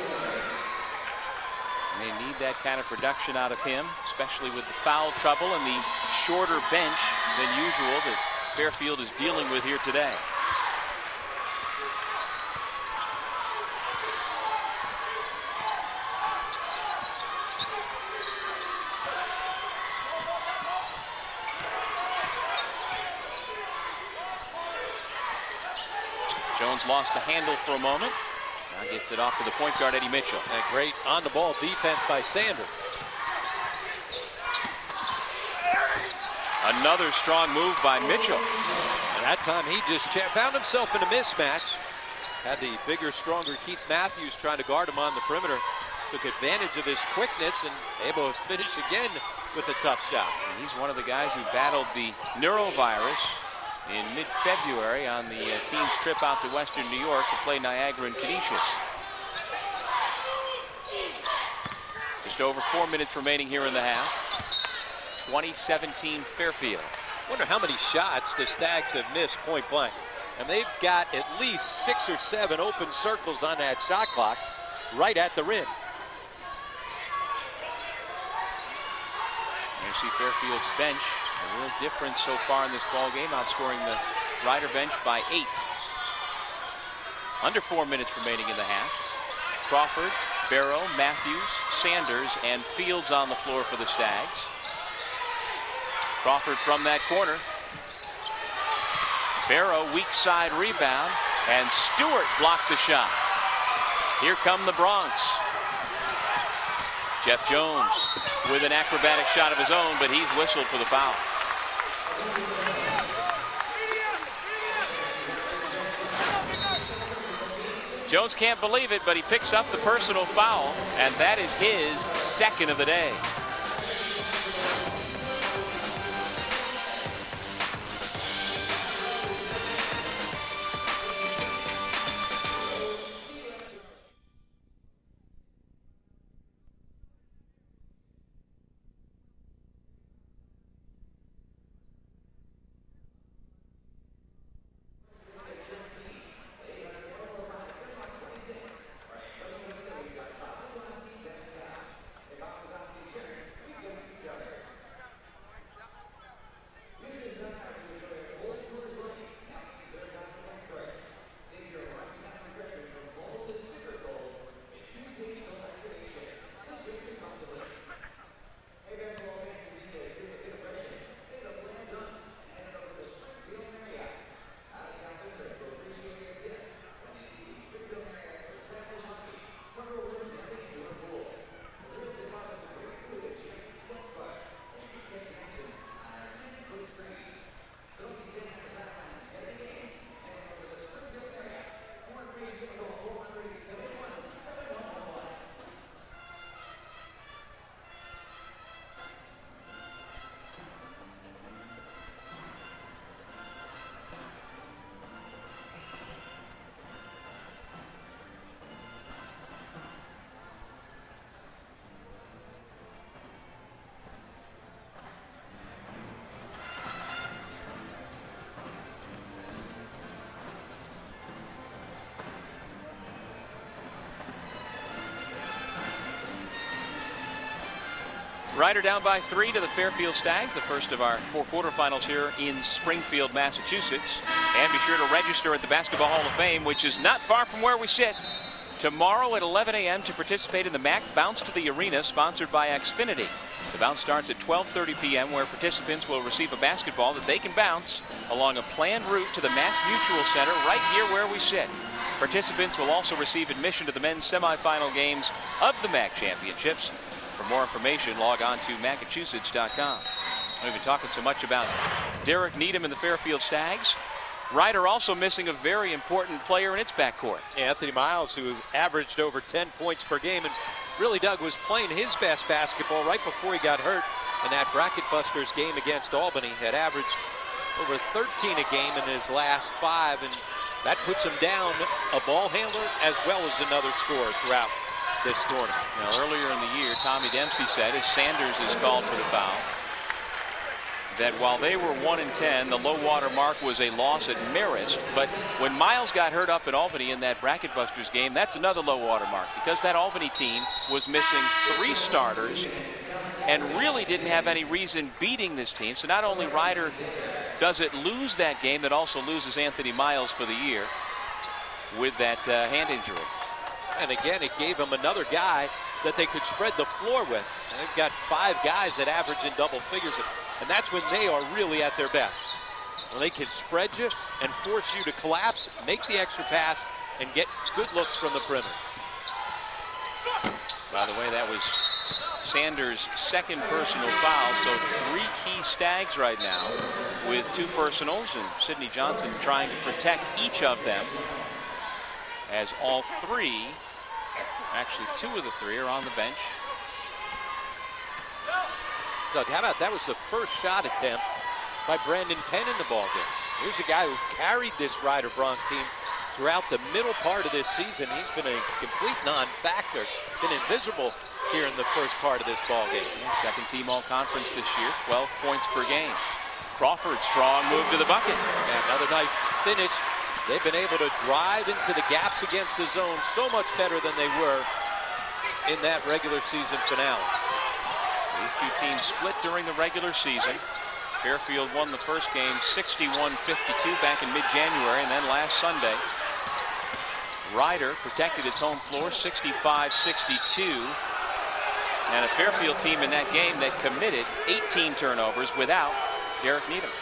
They need that kind of production out of him, especially with the foul trouble and the shorter bench than usual that Fairfield is dealing with here today. Jones lost the handle for a moment. Now gets it off to the point guard, Eddie Mitchell. And great on-the-ball defense by Sanders. Another strong move by Mitchell. And that time he just found himself in a mismatch. Had the bigger, stronger Keith Matthews trying to guard him on the perimeter. Took advantage of his quickness and able to finish again with a tough shot. And he's one of the guys who battled the neurovirus in mid-February on the team's trip out to Western New York to play Niagara and Canisius. Just over 4 minutes remaining here in the half. 2017 Fairfield. Wonder how many shots the Stags have missed point blank. And they've got at least 6 or 7 open circles on that shot clock right at the rim. You see Fairfield's bench. A real difference so far in this ball game, outscoring the Ryder bench by 8. Under 4 minutes remaining in the half. Crawford, Barrow, Matthews, Sanders, and Fields on the floor for the Stags. Crawford from that corner. Barrow, weak side rebound, and Stewart blocked the shot. Here come the Bronx. Jeff Jones with an acrobatic shot of his own, but he's whistled for the foul. Jones can't believe it, but he picks up the personal foul, and that is his second of the day. Rider down by 3 to the Fairfield Stags, the first of our 4 quarterfinals here in Springfield, Massachusetts. And be sure to register at the Basketball Hall of Fame, which is not far from where we sit, tomorrow at 11 a.m. to participate in the MAC Bounce to the Arena, sponsored by Xfinity. The bounce starts at 12:30 p.m., where participants will receive a basketball that they can bounce along a planned route to the Mass Mutual Center right here where we sit. Participants will also receive admission to the men's semifinal games of the MAC Championships. For more information, log on to Massachusetts.com. We've been talking so much about Derek Needham and the Fairfield Stags. Rider also missing a very important player in its backcourt. Anthony Miles, who averaged over 10 points per game, and really, Doug, was playing his best basketball right before he got hurt in that Bracket Busters game against Albany. Had averaged over 13 a game in his last 5, and that puts him down a ball handler as well as another scorer throughout this tournament. Now, earlier in the year, Tommy Dempsey said, as Sanders is called for the foul, that while they were 1-10, the low water mark was a loss at Marist. But when Miles got hurt up at Albany in that Bracket Busters game, that's another low water mark, because that Albany team was missing 3 starters and really didn't have any reason beating this team. So not only Rider does it lose that game, it also loses Anthony Miles for the year with that hand injury. And again, it gave them another guy that they could spread the floor with. And they've got 5 guys that average in double figures, and that's when they are really at their best. When they can spread you and force you to collapse, make the extra pass, and get good looks from the perimeter. By the way, that was Sanders' second personal foul, so 3 key Stags right now with 2 personals, and Sidney Johnson trying to protect each of them, as all 3, actually 2 of the 3, are on the bench. Doug, how about that was the first shot attempt by Brandon Penn in the ballgame. Here's a guy who carried this Rider Bronc team throughout the middle part of this season. He's been a complete non-factor, been invisible here in the first part of this ballgame. Yeah, second team all-conference this year, 12 points per game. Crawford, strong move to the bucket. And another nice finish. They've been able to drive into the gaps against the zone so much better than they were in that regular season finale. These 2 teams split during the regular season. Fairfield won the first game 61-52 back in mid-January, and then last Sunday, Rider protected its home floor 65-62. And a Fairfield team in that game that committed 18 turnovers without Derek Needham.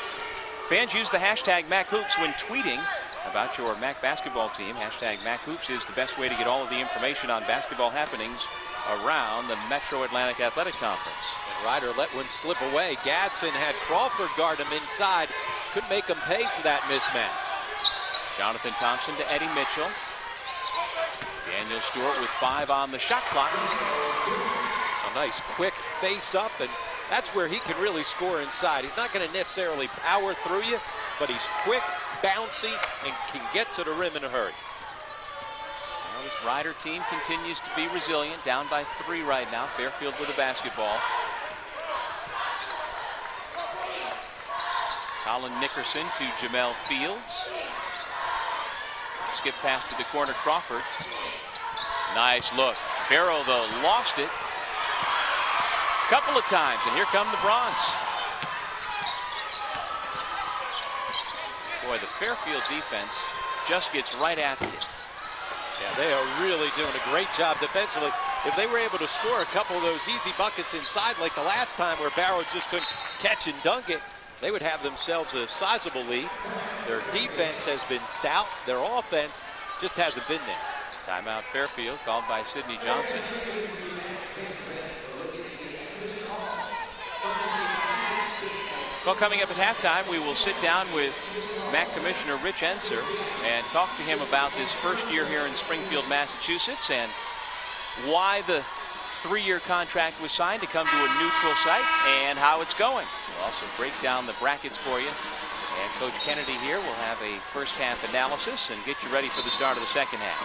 Fans use the hashtag MacHoops when tweeting about your MAC basketball team. Hashtag MacHoops is the best way to get all of the information on basketball happenings around the Metro Atlantic Athletic Conference. And Rider let one slip away. Gadsden had Crawford guard him inside. Couldn't make him pay for that mismatch. Jonathan Thompson to Eddie Mitchell. Daniel Stewart with 5 on the shot clock. A nice quick face up, and that's where he can really score inside. He's not going to necessarily power through you, but he's quick, bouncy, and can get to the rim in a hurry. Well, this Rider team continues to be resilient, down by 3 right now. Fairfield with a basketball. Colin Nickerson to Jamel Fields. Skip pass to the corner, Crawford. Nice look. Barrow, though, lost it a couple of times, and here come the Broncs. Boy, the Fairfield defense just gets right after it. Yeah, they are really doing a great job defensively. If they were able to score a couple of those easy buckets inside like the last time where Barrow just couldn't catch and dunk it, they would have themselves a sizable lead. Their defense has been stout. Their offense just hasn't been there. Timeout Fairfield called by Sidney Johnson. Well, coming up at halftime, we will sit down with MAC Commissioner Rich Enser and talk to him about this first year here in Springfield, Massachusetts, and why the 3-year contract was signed to come to a neutral site and how it's going. We'll also break down the brackets for you. And Coach Kennedy here will have a first half analysis and get you ready for the start of the second half.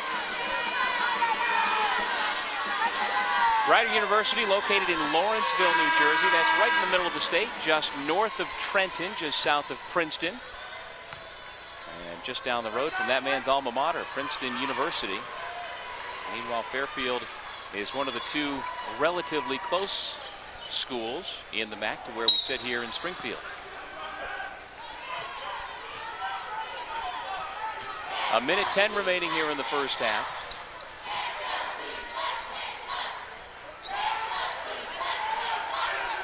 Rider University, located in Lawrenceville, New Jersey. That's right in the middle of the state, just north of Trenton, just south of Princeton. And just down the road from that man's alma mater, Princeton University. Meanwhile, Fairfield is one of the 2 relatively close schools in the MAC to where we sit here in Springfield. A minute 10 remaining here in the first half.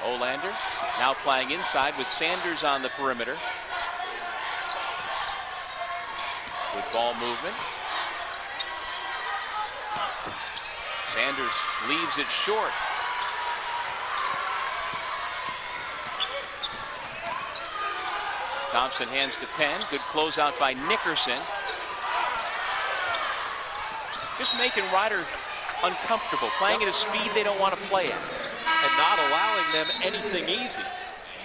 Olander now playing inside with Sanders on the perimeter. Good ball movement. Sanders leaves it short. Thompson hands to Penn. Good closeout by Nickerson. Just making Rider uncomfortable, playing at a speed they don't want to play at. And not allowing them anything easy.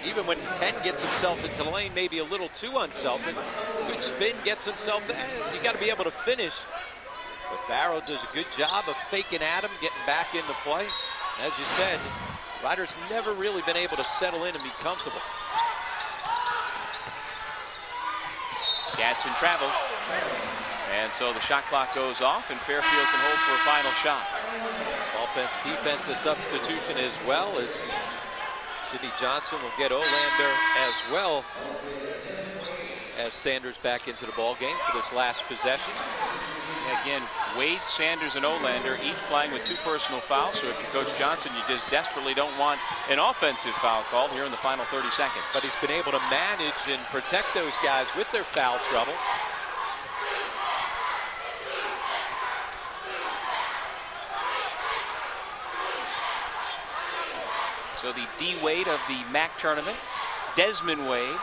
Even when Penn gets himself into the lane, maybe a little too unselfish. Good spin, gets himself there. You got to be able to finish. But Barrow does a good job of faking at him, getting back into play. As you said, Rider's never really been able to settle in and be comfortable. Gadsden travels. And so the shot clock goes off, and Fairfield can hold for a final shot. Offense, defense, a substitution as well, as Sidney Johnson will get Olander as well as Sanders back into the ball game for this last possession. Again, Wade, Sanders, and Olander each playing with 2 personal fouls. So if you're Coach Johnson, you just desperately don't want an offensive foul called here in the final 30 seconds. But he's been able to manage and protect those guys with their foul trouble. So the D Wade of the MAC tournament, Desmond Wade,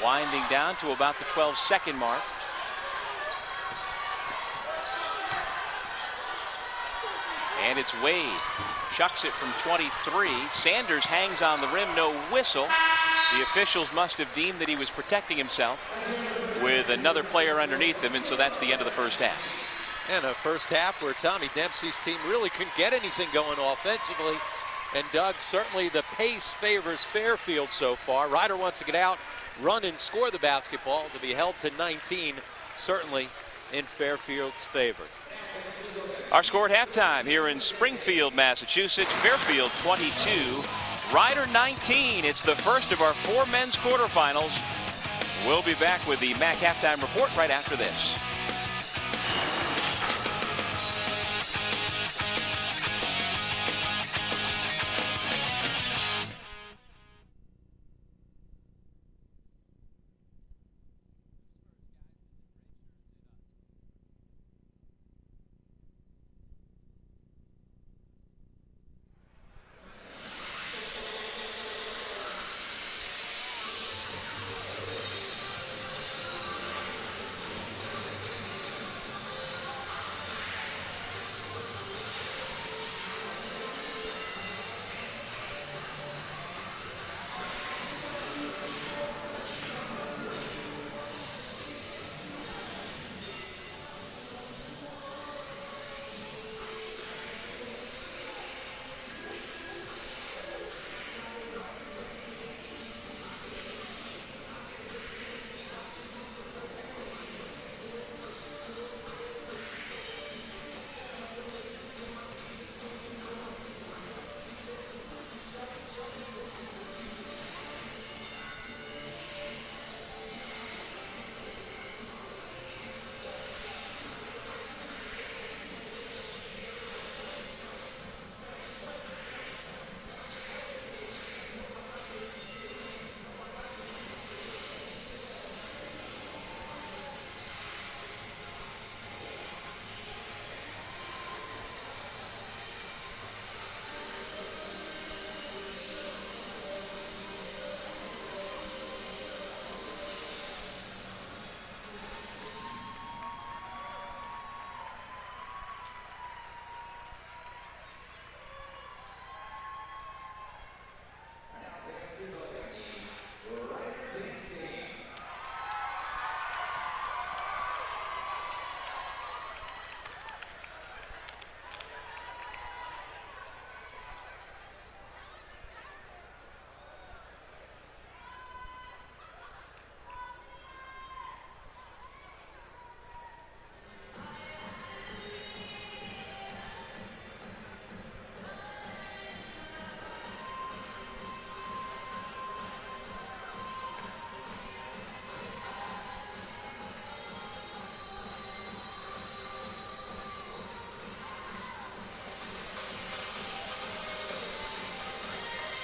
winding down to about the 12-second mark. And it's Wade. Chucks it from 23. Sanders hangs on the rim, no whistle. The officials must have deemed that he was protecting himself with another player underneath him, and so that's the end of the first half. And a first half where Tommy Dempsey's team really couldn't get anything going offensively. And Doug, certainly the pace favors Fairfield so far. Rider wants to get out, run and score the basketball to be held to 19, certainly in Fairfield's favor. Our score at halftime here in Springfield, Massachusetts. Fairfield 22, Rider 19. It's the first of our 4 men's quarterfinals. We'll be back with the MAC halftime report right after this.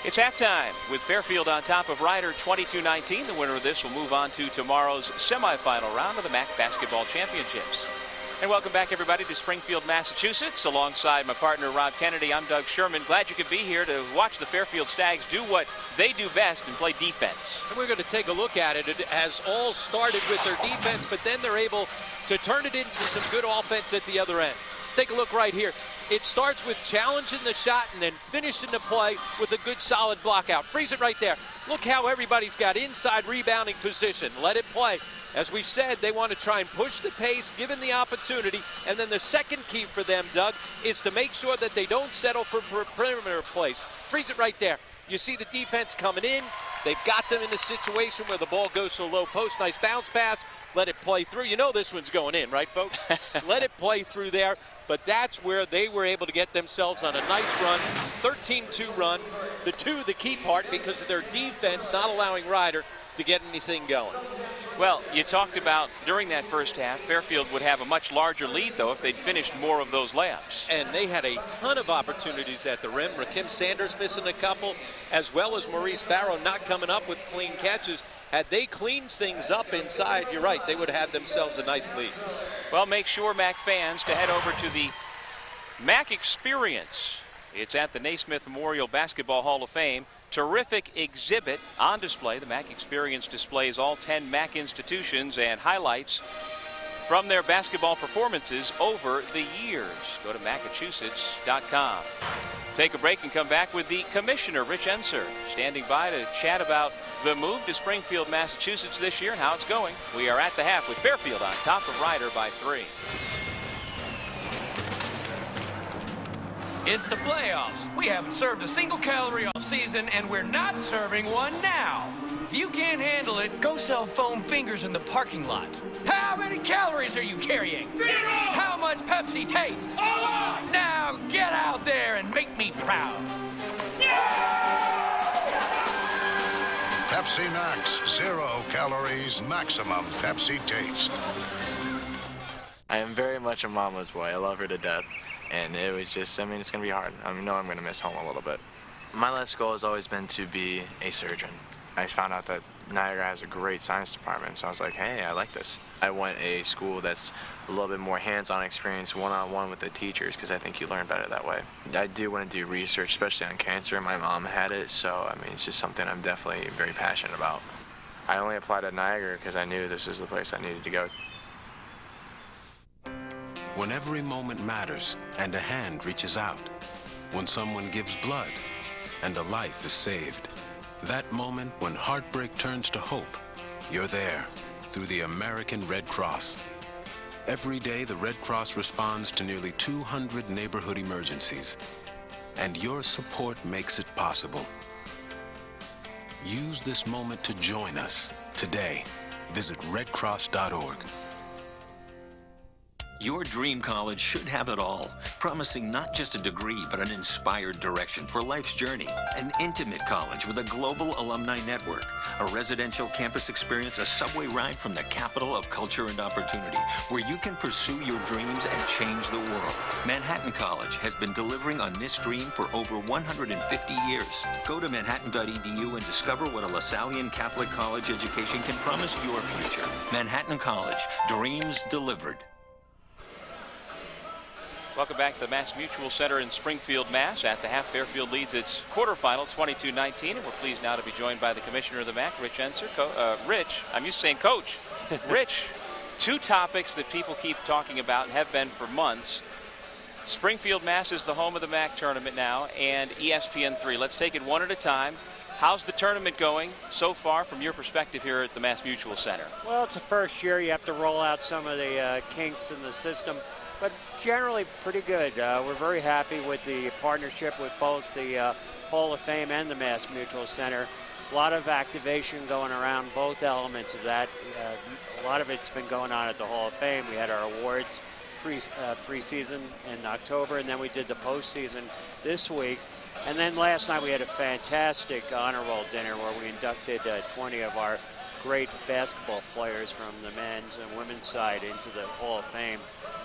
It's halftime with Fairfield on top of Rider 22-19. The winner of this will move on to tomorrow's semifinal round of the MAC Basketball Championships. And welcome back, everybody, to Springfield, Massachusetts. Alongside my partner, Rob Kennedy, I'm Doug Sherman. Glad you could be here to watch the Fairfield Stags do what they do best and play defense. And we're going to take a look at it. It has all started with their defense, but then they're able to turn it into some good offense at the other end. Let's take a look right here. It starts with challenging the shot and then finishing the play with a good solid block out. Freeze it right there. Look how everybody's got inside rebounding position. Let it play. As we said, they want to try and push the pace, given the opportunity. And then the second key for them, Doug, is to make sure that they don't settle for perimeter plays. Freeze it right there. You see the defense coming in. They've got them in a situation where the ball goes to the low post. Nice bounce pass. Let it play through. You know this one's going in, right, folks? Let it play through there. But that's where they were able to get themselves on a nice run, 13-2 run. The key part, because of their defense not allowing Rider to get anything going. Well, you talked about during that first half, Fairfield would have a much larger lead, though, if they'd finished more of those layups. And they had a ton of opportunities at the rim. Rakim Sanders missing a couple, as well as Maurice Barrow not coming up with clean catches. Had they cleaned things up inside, you're right, they would have had themselves a nice lead. Well, make sure, MAC fans, to head over to the MAC Experience. It's at the Naismith Memorial Basketball Hall of Fame. Terrific exhibit on display. The MAC Experience displays all 10 MAC institutions and highlights from their basketball performances over the years. Go to Massachusetts.com. Take a break and come back with the Commissioner, Rich Enser, standing by to chat about the move to Springfield, Massachusetts this year and how it's going. We are at the half with Fairfield on top of Rider by 3. It's the playoffs. We haven't served a single calorie all season, and we're not serving one now. If you can't handle it, go sell foam fingers in the parking lot. How many calories are you carrying? 0! How much Pepsi taste? A lot! Now get out there and make me proud. Pepsi Max, 0 calories, maximum Pepsi taste. I am very much a mama's boy. I love her to death. And it was just, I mean, it's going to be hard. I know I'm going to miss home a little bit. My life's goal has always been to be a surgeon. I found out that Niagara has a great science department, so I was like, hey, I like this. I went a school that's a little bit more hands-on experience, one-on-one with the teachers, because I think you learn better that way. I do want to do research, especially on cancer. My mom had it, so, I mean, it's just something I'm definitely very passionate about. I only applied at Niagara because I knew this was the place I needed to go. When every moment matters and a hand reaches out, when someone gives blood and a life is saved, that moment when heartbreak turns to hope, you're there through the American Red Cross. Every day, the Red Cross responds to nearly 200 neighborhood emergencies, and your support makes it possible. Use this moment to join us today. Visit redcross.org. Your dream college should have it all, promising not just a degree, but an inspired direction for life's journey. An intimate college with a global alumni network, a residential campus experience, a subway ride from the capital of culture and opportunity, where you can pursue your dreams and change the world. Manhattan College has been delivering on this dream for over 150 years. Go to manhattan.edu and discover what a LaSallian Catholic college education can promise your future. Manhattan College, dreams delivered. Welcome back to the Mass Mutual Center in Springfield, Mass. At the half, Fairfield leads its quarterfinal 22-19, and we're pleased now to be joined by the Commissioner of the MAC, Rich Enser. Rich, I'm used to saying Coach. Rich, 2 topics that people keep talking about and have been for months. Springfield, Mass is the home of the MAC tournament now, and ESPN3. Let's take it one at a time. How's the tournament going so far from your perspective here at the Mass Mutual Center? Well, it's the first year. You have to roll out some of the kinks in the system, but generally pretty good. We're very happy with the partnership with both the Hall of Fame and the Mass Mutual Center. A lot of activation going around both elements of that. A lot of it's been going on at the Hall of Fame. We had our awards preseason in October, and then we did the postseason this week. And then last night we had a fantastic honor roll dinner where we inducted 20 of our great basketball players from the men's and women's side into the Hall of Fame.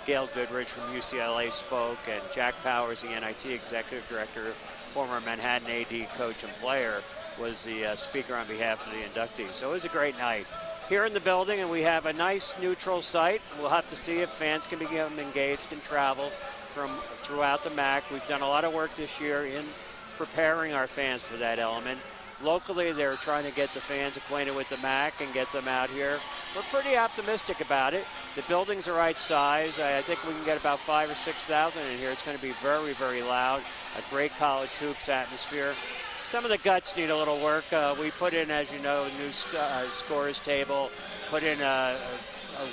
Gail Goodrich from UCLA spoke, and Jack Powers, the NIT executive director, former Manhattan AD coach and player, was the speaker on behalf of the inductees. So it was a great night. Here in the building, and we have a nice neutral site. We'll have to see if fans can become engaged in travel from throughout the MAC. We've done a lot of work this year in preparing our fans for that element. Locally, they're trying to get the fans acquainted with the MAC and get them out here. We're pretty optimistic about it. The building's the right size. I think we can get about 5,000 or 6,000 in here. It's going to be very, very loud. A great college hoops atmosphere. Some of the guts need a little work. We put in, as you know, a new scores table, put in a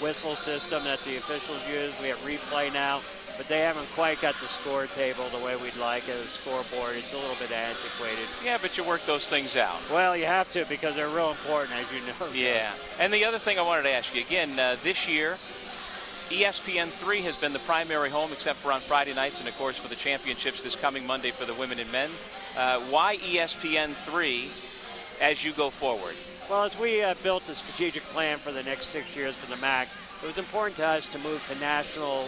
whistle system that the officials use. We have replay now, but they haven't quite got the score table the way we'd like it, a scoreboard. It's a little bit antiquated. Yeah, but you work those things out. Well, you have to because they're real important, as you know. Yeah. And the other thing I wanted to ask you, again, this year, ESPN3 has been the primary home, except for on Friday nights, and of course for the championships this coming Monday for the women and men. Why ESPN3 as you go forward? Well, as we built the strategic plan for the next 6 years for the MAC, it was important to us to move to national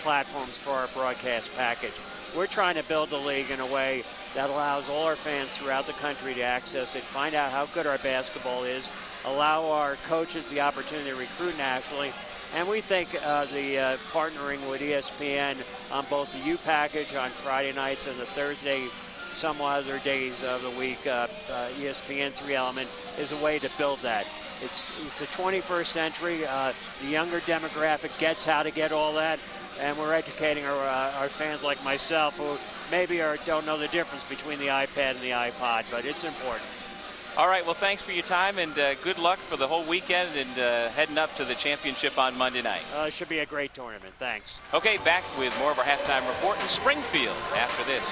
platforms for our broadcast package. We're trying to build the league in a way that allows all our fans throughout the country to access it, find out how good our basketball is, allow our coaches the opportunity to recruit nationally, and we think the partnering with ESPN on both the U package on Friday nights and the Thursday, some other days of the week, ESPN3 element is a way to build that. It's the 21st century. The younger demographic gets how to get all that, and we're educating our fans like myself who maybe don't know the difference between the iPad and the iPod, but it's important. All right, well, thanks for your time, and good luck for the whole weekend and heading up to the championship on Monday night. It should be a great tournament. Thanks. Okay, back with more of our halftime report in Springfield after this.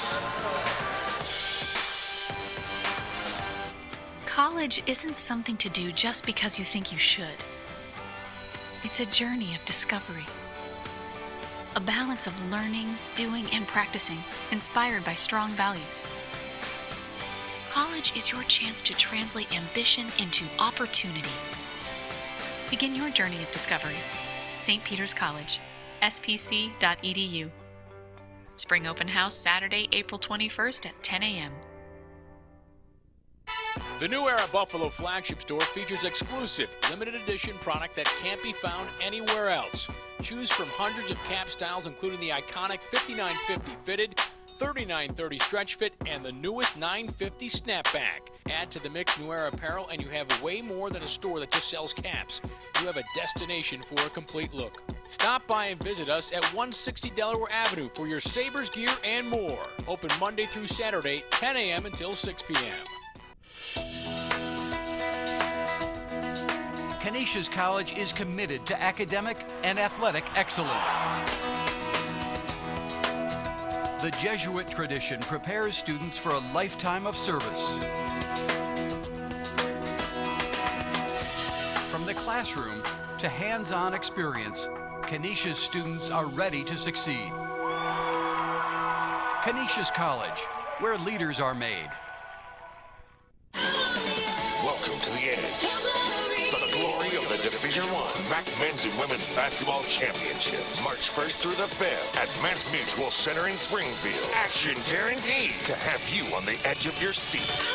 College isn't something to do just because you think you should. It's a journey of discovery. A balance of learning, doing, and practicing, inspired by strong values. College is your chance to translate ambition into opportunity. Begin your journey of discovery. St. Peter's College, spc.edu. Spring Open House Saturday, April 21st at 10 a.m. The New Era Buffalo flagship store features exclusive, limited edition product that can't be found anywhere else. Choose from hundreds of cap styles, including the iconic 5950 fitted, 3930 stretch fit, and the newest 950 snapback. Add to the mix New Era apparel, and you have way more than a store that just sells caps. You have a destination for a complete look. Stop by and visit us at 160 Delaware Avenue for your Sabres gear and more. Open Monday through Saturday, 10 a.m. until 6 p.m. Canisius College is committed to academic and athletic excellence. The Jesuit tradition prepares students for a lifetime of service. From the classroom to hands-on experience, Canisius students are ready to succeed. Canisius College, where leaders are made. Welcome to the edge. For the glory of the Division I MAC Men's and Women's Basketball Championships. March 1st through the 5th at Mass Mutual Center in Springfield. Action guaranteed to have you on the edge of your seat.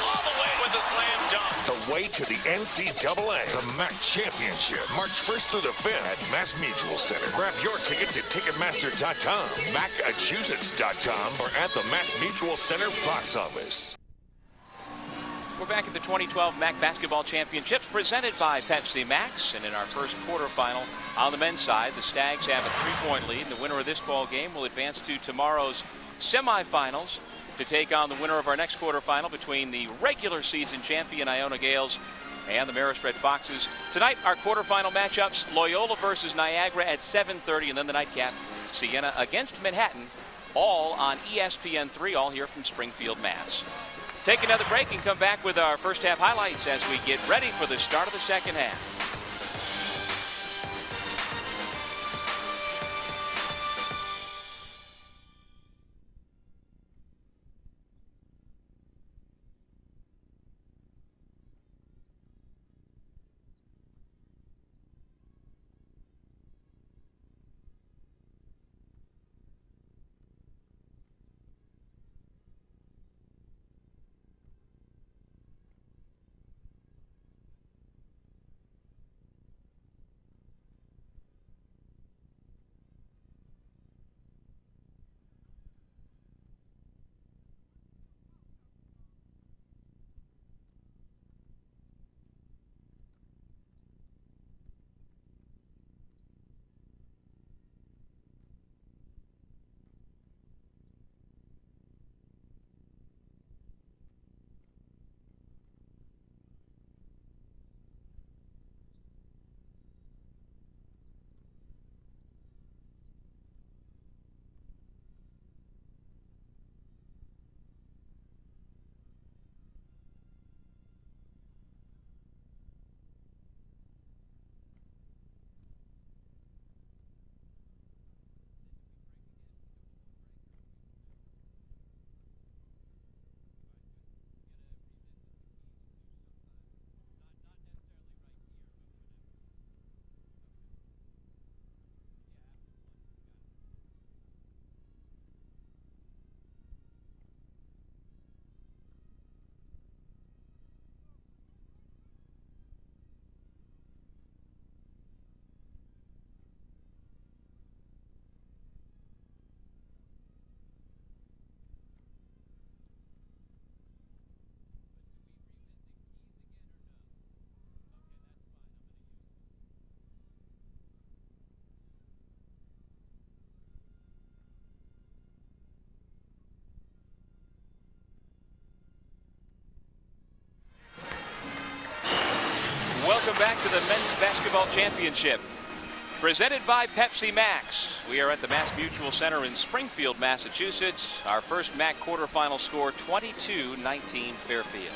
All the way with the slam dunk. The way to the NCAA, the MAC Championship. March 1st through the 5th at Mass Mutual Center. Grab your tickets at Ticketmaster.com, Massachusetts.com, or at the Mass Mutual Center box office. We're back at the 2012 MAC Basketball Championships presented by Pepsi Max. And in our first quarterfinal on the men's side, the Stags have a 3-point lead. The winner of this ball game will advance to tomorrow's semifinals to take on the winner of our next quarterfinal between the regular season champion Iona Gales and the Marist Red Foxes. Tonight, our quarterfinal matchups, Loyola versus Niagara at 7:30, and then the nightcap, Siena against Manhattan, all on ESPN3, all here from Springfield, Mass. Take another break and come back with our first half highlights as we get ready for the start of the second half. back to the men's basketball championship. Presented by Pepsi Max. We are at the Mass Mutual Center in Springfield, Massachusetts. Our first MAC quarterfinal score, 22-19 Fairfield.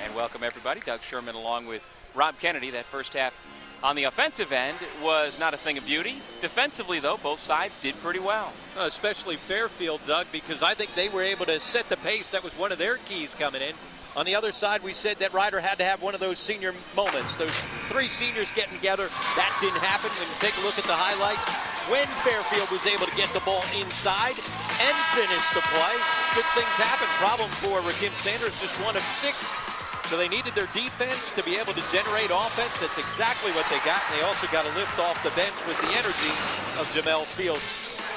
And welcome everybody. Doug Sherman along with Rob Kennedy. That first half on the offensive end was not a thing of beauty. Defensively, though, both sides did pretty well. Especially Fairfield, Doug, because I think they were able to set the pace. That was one of their keys coming in. On the other side, we said that Ryder had to have one of those senior moments. Those three seniors getting together. That didn't happen. When you take a look at the highlights, when Fairfield was able to get the ball inside and finish the play, good things happen. Problem for Rakim Sanders, just 1 of 6. So they needed their defense to be able to generate offense. That's exactly what they got. And they also got a lift off the bench with the energy of Jamel Fields.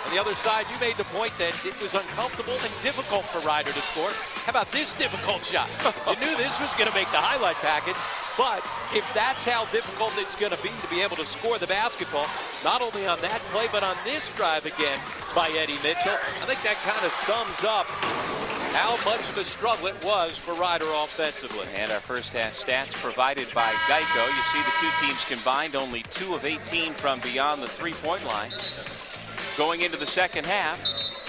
On the other side, you made the point that it was uncomfortable and difficult for Ryder to score. How about this difficult shot? You knew this was going to make the highlight package, but if that's how difficult it's going to be able to score the basketball, not only on that play, but on this drive again by Eddie Mitchell, I think that kind of sums up how much of a struggle it was for Ryder offensively. And our first half stats provided by Geico. You see the two teams combined only 2 of 18 from beyond the three-point line. Going into the second half,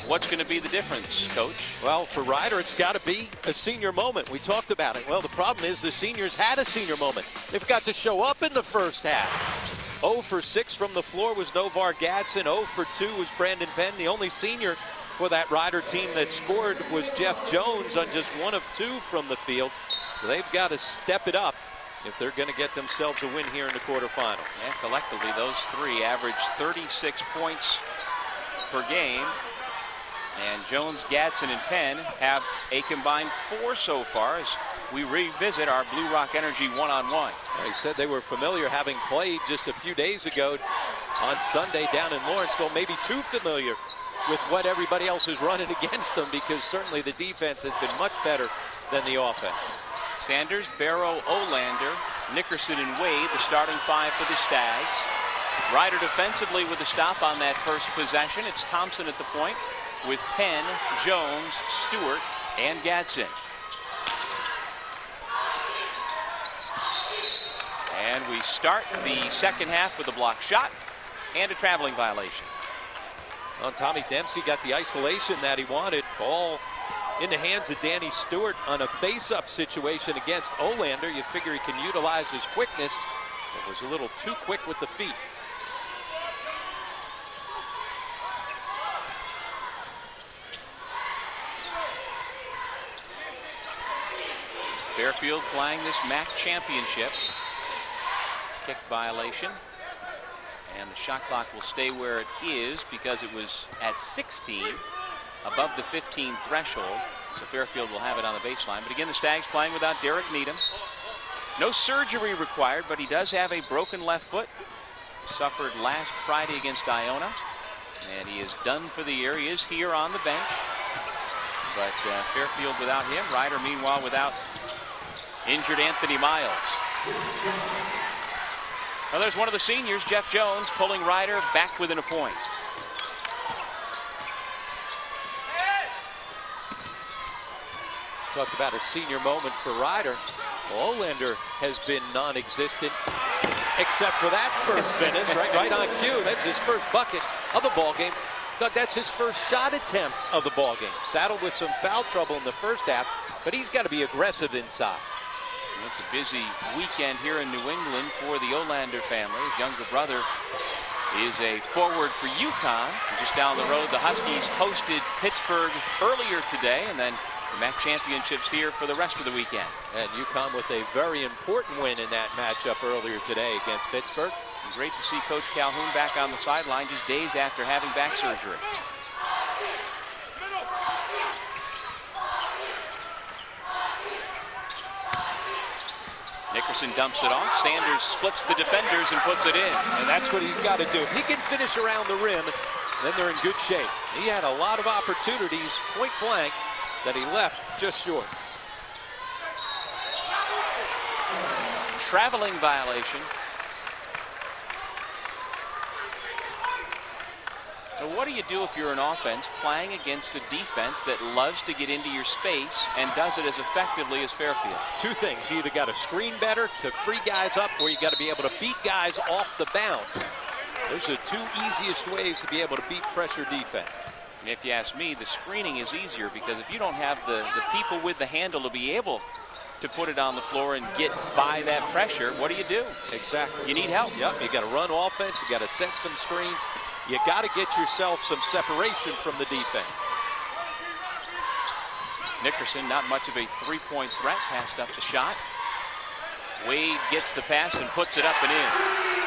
what's going to be the difference, Coach? Well, for Ryder, it's got to be a senior moment. We talked about it. Well, the problem is the seniors had a senior moment. They've got to show up in the first half. 0 for 6 from the floor was Novar Gadsden. 0 for 2 was Brandon Penn. The only senior for that Ryder team that scored was Jeff Jones on just 1 of 2 from the field. So they've got to step it up if they're going to get themselves a win here in the quarterfinal. And collectively, those three averaged 36 points per game. And Jones, Gadsden, and Penn have a combined 4 so far as we revisit our Blue Rock Energy one-on-one. They said they were familiar, having played just a few days ago on Sunday down in Lawrenceville, maybe too familiar with what everybody else is running against them, because certainly the defense has been much better than the offense. Sanders, Barrow, Olander, Nickerson, and Wade, the starting 5 for the Stags. Ryder defensively with a stop on that first possession. It's Thompson at the point with Penn, Jones, Stewart, and Gadsden. And we start the second half with a block shot and a traveling violation. Well, Tommy Dempsey got the isolation that he wanted. Ball in the hands of Danny Stewart on a face-up situation against Olander. You figure he can utilize his quickness. It was a little too quick with the feet. Fairfield playing this MAC championship. Kick violation. And the shot clock will stay where it is because it was at 16, above the 15 threshold. So Fairfield will have it on the baseline. But again, the Stags playing without Derek Needham. No surgery required, but he does have a broken left foot. Suffered last Friday against Iona. And he is done for the year. He is here on the bench. But Fairfield without him. Ryder, meanwhile, without injured Anthony Miles. Well, there's one of the seniors, Jeff Jones, pulling Ryder back within a point. Talked about a senior moment for Ryder. Well, Olander has been non-existent, except for that first finish, right on cue. That's his first bucket of the ball game. Doug, that's his first shot attempt of the ball game. Saddled with some foul trouble in the first half, but he's got to be aggressive inside. It's a busy weekend here in New England for the Olander family. His younger brother is a forward for UConn. Just down the road, the Huskies hosted Pittsburgh earlier today, and then the MAC championships here for the rest of the weekend. And UConn with a very important win in that matchup earlier today against Pittsburgh. And great to see Coach Calhoun back on the sideline just days after having back surgery. Nickerson dumps it off. Sanders splits the defenders and puts it in. And that's what he's got to do. If he can finish around the rim, then they're in good shape. He had a lot of opportunities, point blank, that he left just short. Traveling violation. So what do you do if you're an offense playing against a defense that loves to get into your space and does it as effectively as Fairfield? Two things. You either got to screen better to free guys up, or you got to be able to beat guys off the bounce. Those are two easiest ways to be able to beat pressure defense. And if you ask me, the screening is easier because if you don't have the people with the handle to be able to put it on the floor and get by that pressure, what do? Exactly. You need help. Yep, you got to run offense, you got to set some screens. You got to get yourself some separation from the defense. Nickerson, not much of a three-point threat, passed up the shot. Wade gets the pass and puts it up and in.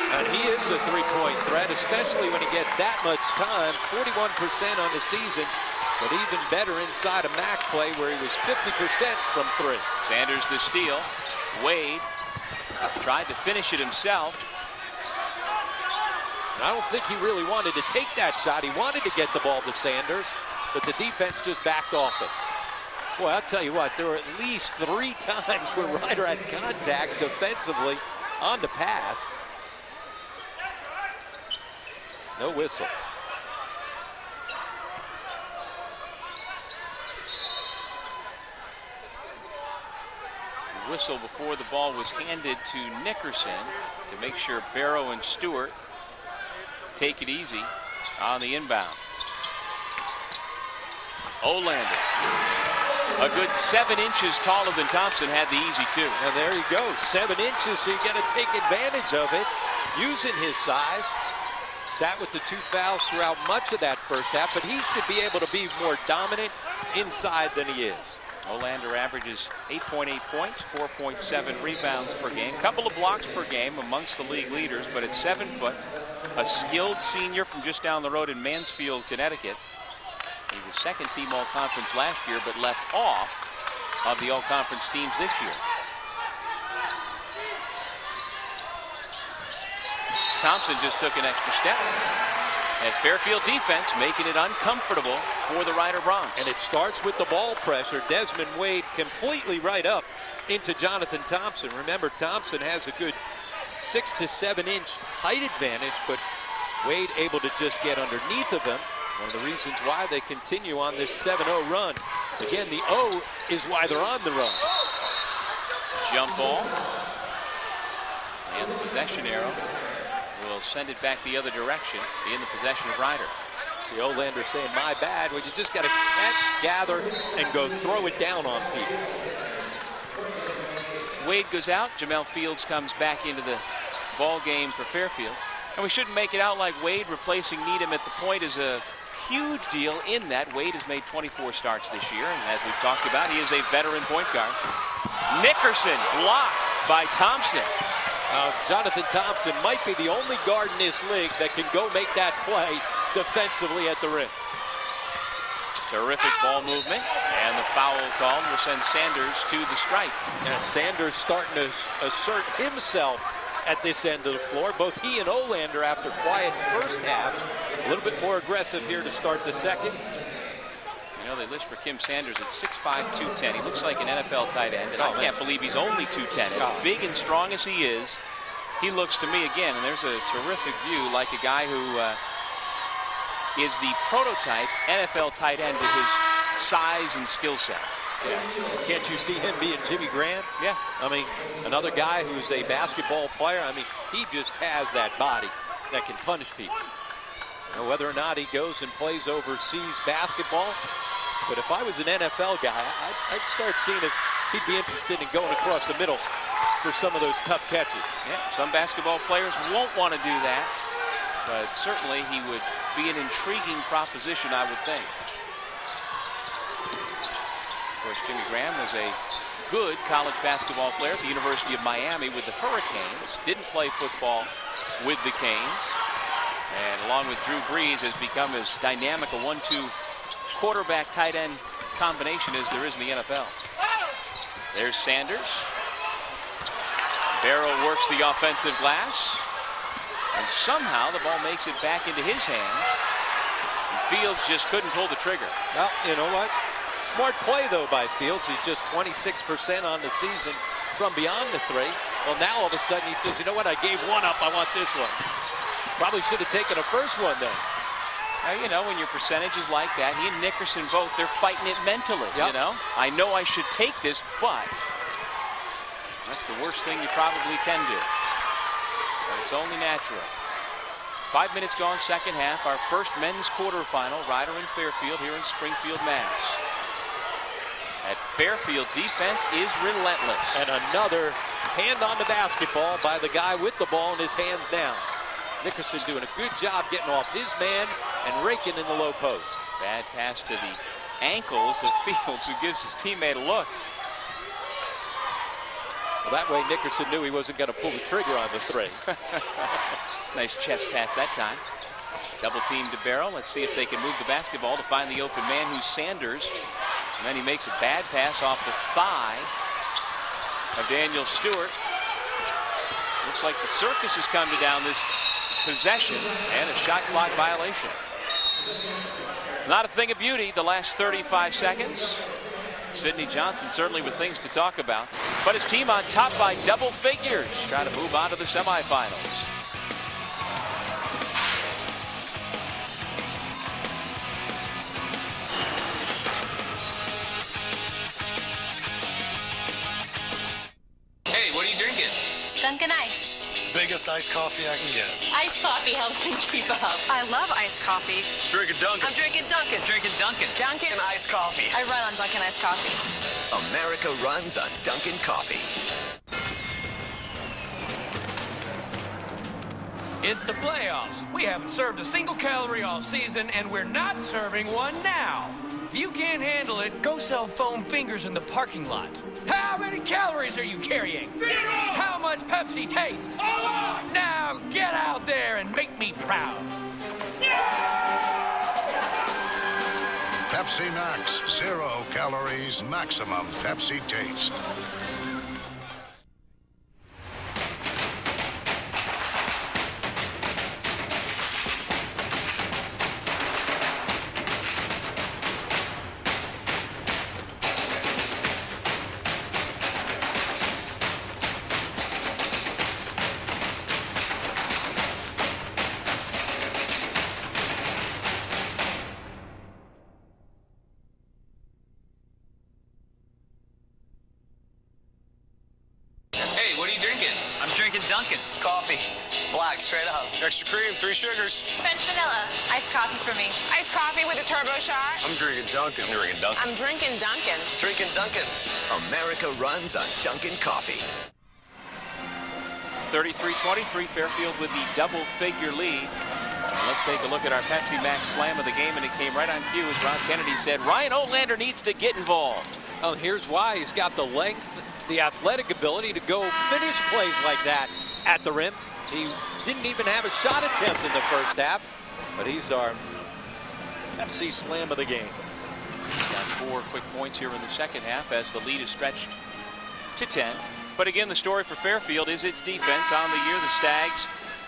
And he is a three-point threat, especially when he gets that much time. 41% on the season, but even better inside a MAC play where he was 50% from three. Sanders the steal. Wade tried to finish it himself. And I don't think he really wanted to take that shot. He wanted to get the ball to Sanders, but the defense just backed off it. Boy, I'll tell you what, there were at least 3 times where Ryder had contact defensively on the pass. No whistle. The whistle before the ball was handed to Nickerson to make sure Barrow and Stewart take it easy on the inbound. Olander, a good 7 inches taller than Thompson, had the easy 2. Now there you go, 7 inches, so you got to take advantage of it, using his size. Sat with the 2 fouls throughout much of that first half, but he should be able to be more dominant inside than he is. Olander averages 8.8 points, 4.7 rebounds per game, couple of blocks per game amongst the league leaders, but at 7 foot, a skilled senior from just down the road in Mansfield, Connecticut. He was second team all-conference last year, but left off of the all-conference teams this year. Thompson just took an extra step. And Fairfield defense making it uncomfortable for the Ryder Broncs. And it starts with the ball pressure. Desmond Wade completely right up into Jonathan Thompson. Remember, Thompson has a good 6 to 7 inch height advantage, but Wade able to just get underneath of him. One of the reasons why they continue on this 7-0 run. Again, the O is why they're on the run. Jump ball. And the possession arrow will send it back the other direction in the possession of Ryder. See Olander saying, my bad. Well, you just got to catch, gather, and go throw it down on people. Wade goes out. Jamel Fields comes back into the ball game for Fairfield. And we shouldn't make it out like Wade replacing Needham at the point is a huge deal, in that Wade has made 24 starts this year. And as we've talked about, he is a veteran point guard. Nickerson blocked by Thompson. Jonathan Thompson might be the only guard in this league that can go make that play defensively at the rim. Terrific ball movement, and the foul call will send Sanders to the stripe. And Sanders starting to assert himself at this end of the floor. Both he and Olander, after quiet first halves, a little bit more aggressive here to start the second. You know, they list for Kim Sanders at 6'5", 210. He looks like an NFL tight end, and I can't believe he's only 210. As big and strong as he is, he looks to me, again, and there's a terrific view, like a guy who is the prototype NFL tight end to his size and skill set. Yeah. Can't you see him being Jimmy Graham? Yeah. I mean, another guy who's a basketball player. I mean, he just has that body that can punish people. You know, whether or not he goes and plays overseas basketball, but if I was an NFL guy, I'd start seeing if he'd be interested in going across the middle for some of those tough catches. Yeah, some basketball players won't want to do that, but certainly he would be an intriguing proposition, I would think. Of course, Jimmy Graham was a good college basketball player at the University of Miami with the Hurricanes. Didn't play football with the Canes. And along with Drew Brees, has become as dynamic a 1-2 quarterback tight end combination as there is in the NFL. There's Sanders. Barrow works the offensive glass. And somehow the ball makes it back into his hands. And Fields just couldn't pull the trigger. Well, you know what? Smart play, though, by Fields. He's just 26% on the season from beyond the 3. Well, now all of a sudden he says, you know what? I gave one up. I want this one. Probably should have taken a first one then. You know, when your percentage is like that, he and Nickerson both, they're fighting it mentally, you know? I know I should take this, but that's the worst thing you probably can do. But it's only natural. 5 minutes gone, second half. Our first men's quarterfinal, Ryder and Fairfield here in Springfield, Mass. At Fairfield, defense is relentless. And another hand on the basketball by the guy with the ball and his hands down. Nickerson doing a good job getting off his man and raking in the low post. Bad pass to the ankles of Fields, who gives his teammate a look. Well, that way Nickerson knew he wasn't going to pull the trigger on the three. Nice chest pass that time. Double team to Barrow. Let's see if they can move the basketball to find the open man, who's Sanders. And then he makes a bad pass off the thigh of Daniel Stewart. Looks like the circus has come to down this possession, and a shot clock violation. Not a thing of beauty the last 35 seconds. Sidney Johnson certainly with things to talk about, but his team on top by double figures, trying to move on to the semifinals. Hey, what are you drinking? Dunkin' Ice. Biggest iced coffee I can get. Iced coffee helps me keep up. I love iced coffee. Drinking Dunkin'. I'm drinking Dunkin'. Drinking Dunkin'. Dunkin' iced coffee. I run on Dunkin' iced coffee. America runs on Dunkin' coffee. It's the playoffs. We haven't served a single calorie all season, and we're not serving one now. If you can't handle it, go sell foam fingers in the parking lot. How many calories are you carrying? 0! How much Pepsi taste? Now get out there and make me proud. Pepsi Max, 0 calories, maximum Pepsi taste. Dunkin'. Coffee. Black, straight up. Extra cream, 3 sugars. French vanilla. Iced coffee for me. Iced coffee with a turbo shot. I'm drinking Dunkin'. I'm drinking Dunkin'. I'm drinking Dunkin'. Drinking Dunkin'. America runs on Dunkin' coffee. 33-23, Fairfield with the double figure lead. And let's take a look at our Pepsi Max slam of the game, and it came right on cue, as Ron Kennedy said. Ryan Olander needs to get involved. Oh, here's why. He's got the length, the athletic ability to go finish plays like that at the rim. He didn't even have a shot attempt in the first half, but he's our Pepsi slam of the game. Got 4 quick points here in the second half as the lead is stretched to 10. But again, the story for Fairfield is its defense. On the year, the Stags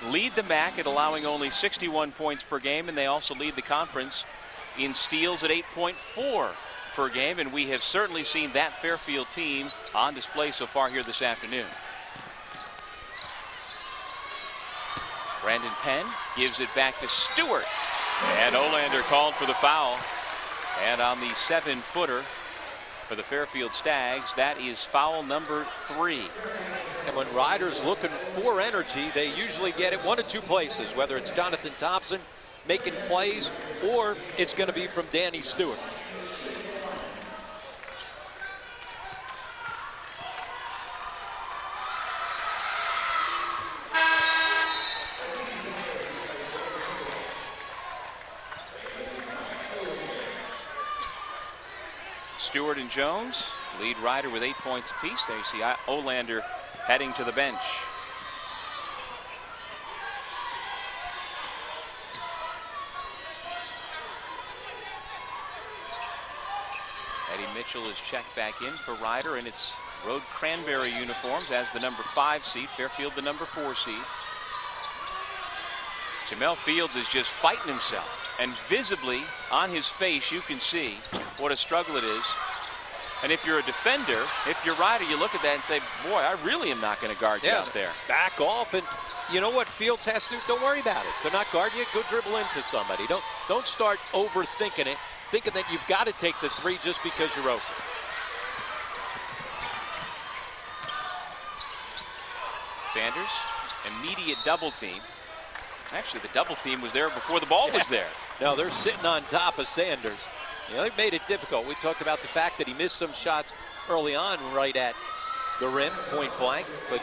lead the MAC at allowing only 61 points per game, and they also lead the conference in steals at 8.4 per game, and we have certainly seen that Fairfield team on display so far here this afternoon. Brandon Penn gives it back to Stewart, and Olander called for the foul. And on the 7-footer for the Fairfield Stags, that is foul number 3. And when Ryder's looking for energy, they usually get it one of 2 places, whether it's Jonathan Thompson making plays or it's going to be from Danny Stewart. Stewart and Jones lead Ryder with 8 points apiece. There you see Olander heading to the bench. Eddie Mitchell is checked back in for Ryder, and it's Road Cranberry uniforms as the number 5 seed, Fairfield the number 4 seed. Jamel Fields is just fighting himself, and visibly on his face you can see what a struggle it is. And if you're a defender, if you're Ryder, you look at that and say, boy, I really am not going to guard you out there. Back off, and you know what Fields has to do? Don't worry about it. They're not guarding you. Go dribble into somebody. Don't start overthinking it, thinking that you've got to take the three just because you're open. Sanders, immediate double team. Actually, the double team was there before the ball was there. No, they're sitting on top of Sanders. You know, they've made it difficult. We talked about the fact that he missed some shots early on right at the rim, point blank. But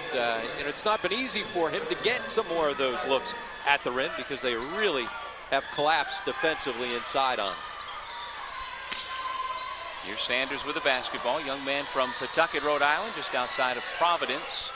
it's not been easy for him to get some more of those looks at the rim because they really have collapsed defensively inside on him. Here's Sanders with the basketball. Young man from Pawtucket, Rhode Island, just outside of Providence.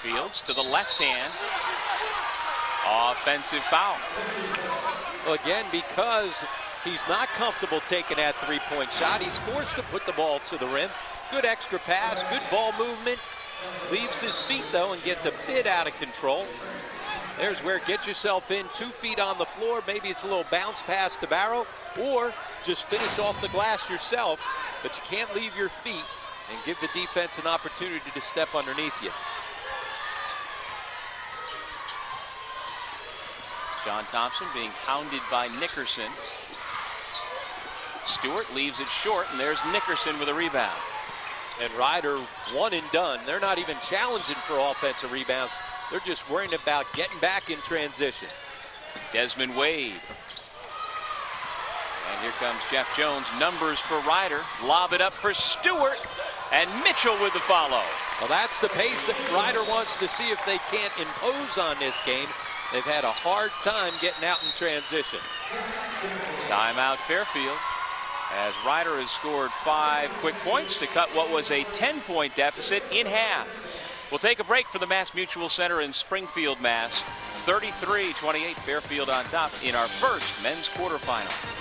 Fields to the left hand. Offensive foul. Well, again, because he's not comfortable taking that three-point shot, he's forced to put the ball to the rim. Good extra pass, good ball movement. Leaves his feet, though, and gets a bit out of control. There's where get yourself in, 2 feet on the floor. Maybe it's a little bounce pass to Barrow, or just finish off the glass yourself. But you can't leave your feet and give the defense an opportunity to step underneath you. John Thompson being hounded by Nickerson. Stewart leaves it short, and there's Nickerson with a rebound. And Ryder, one and done. They're not even challenging for offensive rebounds. They're just worrying about getting back in transition. Desmond Wade. And here comes Jeff Jones. Numbers for Ryder. Lob it up for Stewart. And Mitchell with the follow. Well, that's the pace that Ryder wants to see if they can't impose on this game. They've had a hard time getting out in transition. Timeout Fairfield, as Ryder has scored 5 quick points to cut what was a 10-point deficit in half. We'll take a break for the Mass Mutual Center in Springfield, Mass. 33-28, Fairfield on top in our first men's quarterfinal.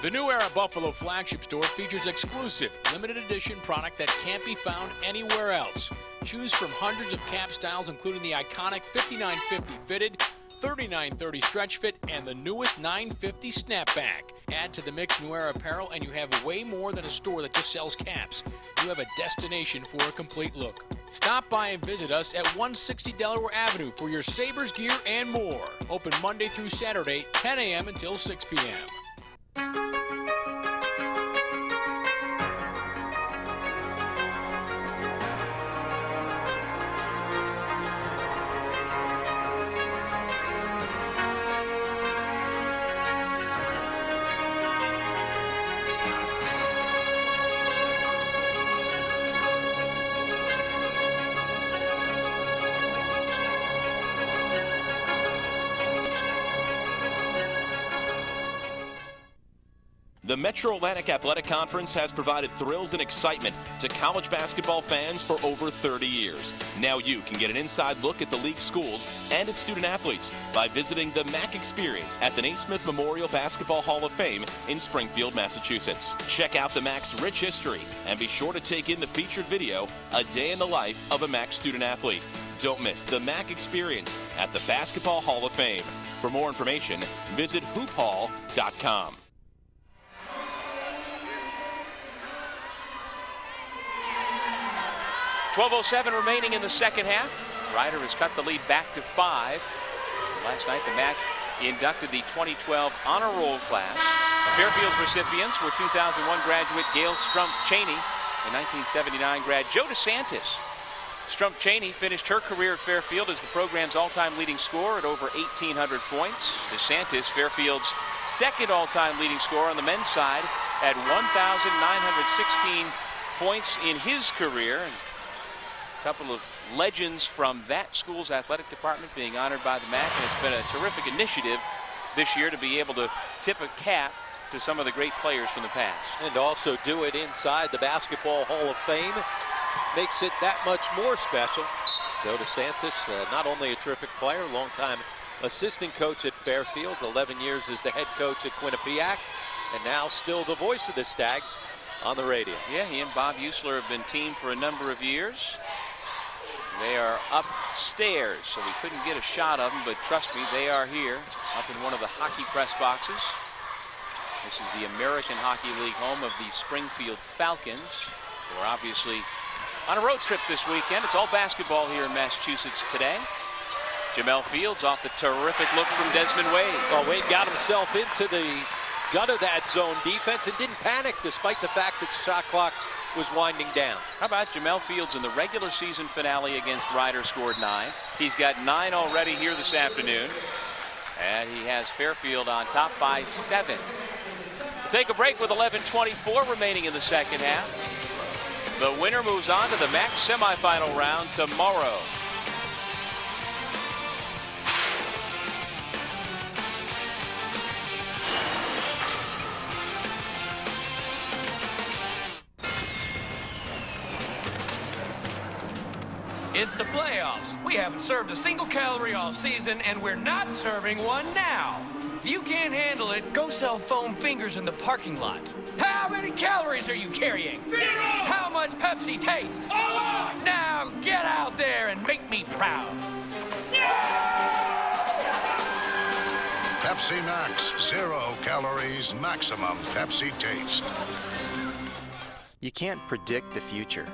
The new era Buffalo flagship store features exclusive, limited edition product that can't be found anywhere else. Choose from hundreds of cap styles, including the iconic 5950 fitted, 3930 stretch fit, and the newest 950 snapback. Add to the mix new era apparel, and you have way more than a store that just sells caps. You have a destination for a complete look. Stop by and visit us at 160 Delaware Avenue for your Sabres gear and more. Open Monday through Saturday, 10 a.m. until 6 p.m. The Metro Atlantic Athletic Conference has provided thrills and excitement to college basketball fans for over 30 years. Now you can get an inside look at the league schools and its student athletes by visiting the MAC Experience at the Naismith Memorial Basketball Hall of Fame in Springfield, Massachusetts. Check out the MAC's rich history and be sure to take in the featured video, A Day in the Life of a MAC Student Athlete. Don't miss the MAC Experience at the Basketball Hall of Fame. For more information, visit hoophall.com. 12:07 remaining in the second half. Ryder has cut the lead back to 5. Last night the match inducted the 2012 honor roll class. Fairfield's recipients were 2001 graduate Gail Strump Cheney and 1979 grad Joe DeSantis. Strump Cheney finished her career at Fairfield as the program's all-time leading scorer at over 1,800 points. DeSantis, Fairfield's second all-time leading scorer on the men's side, at 1,916 points in his career. And a couple of legends from that school's athletic department being honored by the MAC, and it's been a terrific initiative this year to be able to tip a cap to some of the great players from the past. And also do it inside the Basketball Hall of Fame makes it that much more special. Joe DeSantis, not only a terrific player, longtime assistant coach at Fairfield, 11 years as the head coach at Quinnipiac, and now still the voice of the Stags on the radio. Yeah, he and Bob Usler have been teamed for a number of years. They are upstairs, so we couldn't get a shot of them, but trust me, they are here, up in one of the hockey press boxes. This is the American Hockey League home of the Springfield Falcons, who are obviously on a road trip this weekend. It's all basketball here in Massachusetts today. Jamel Fields off the terrific look from Desmond Wade. Well, Wade got himself into the gut of that zone defense and didn't panic despite the fact that the shot clock was winding down. How about Jamel Fields in the regular season finale against Ryder scored 9. He's got 9 already here this afternoon. And he has Fairfield on top by 7. We'll take a break with 11:24 remaining in the second half. The winner moves on to the MAC semifinal round tomorrow. It's the playoffs. We haven't served a single calorie all season, and we're not serving one now. If you can't handle it, go sell foam fingers in the parking lot. How many calories are you carrying? 0! How much Pepsi taste? Now get out there and make me proud. Pepsi Max, 0 calories, maximum Pepsi taste. You can't predict the future,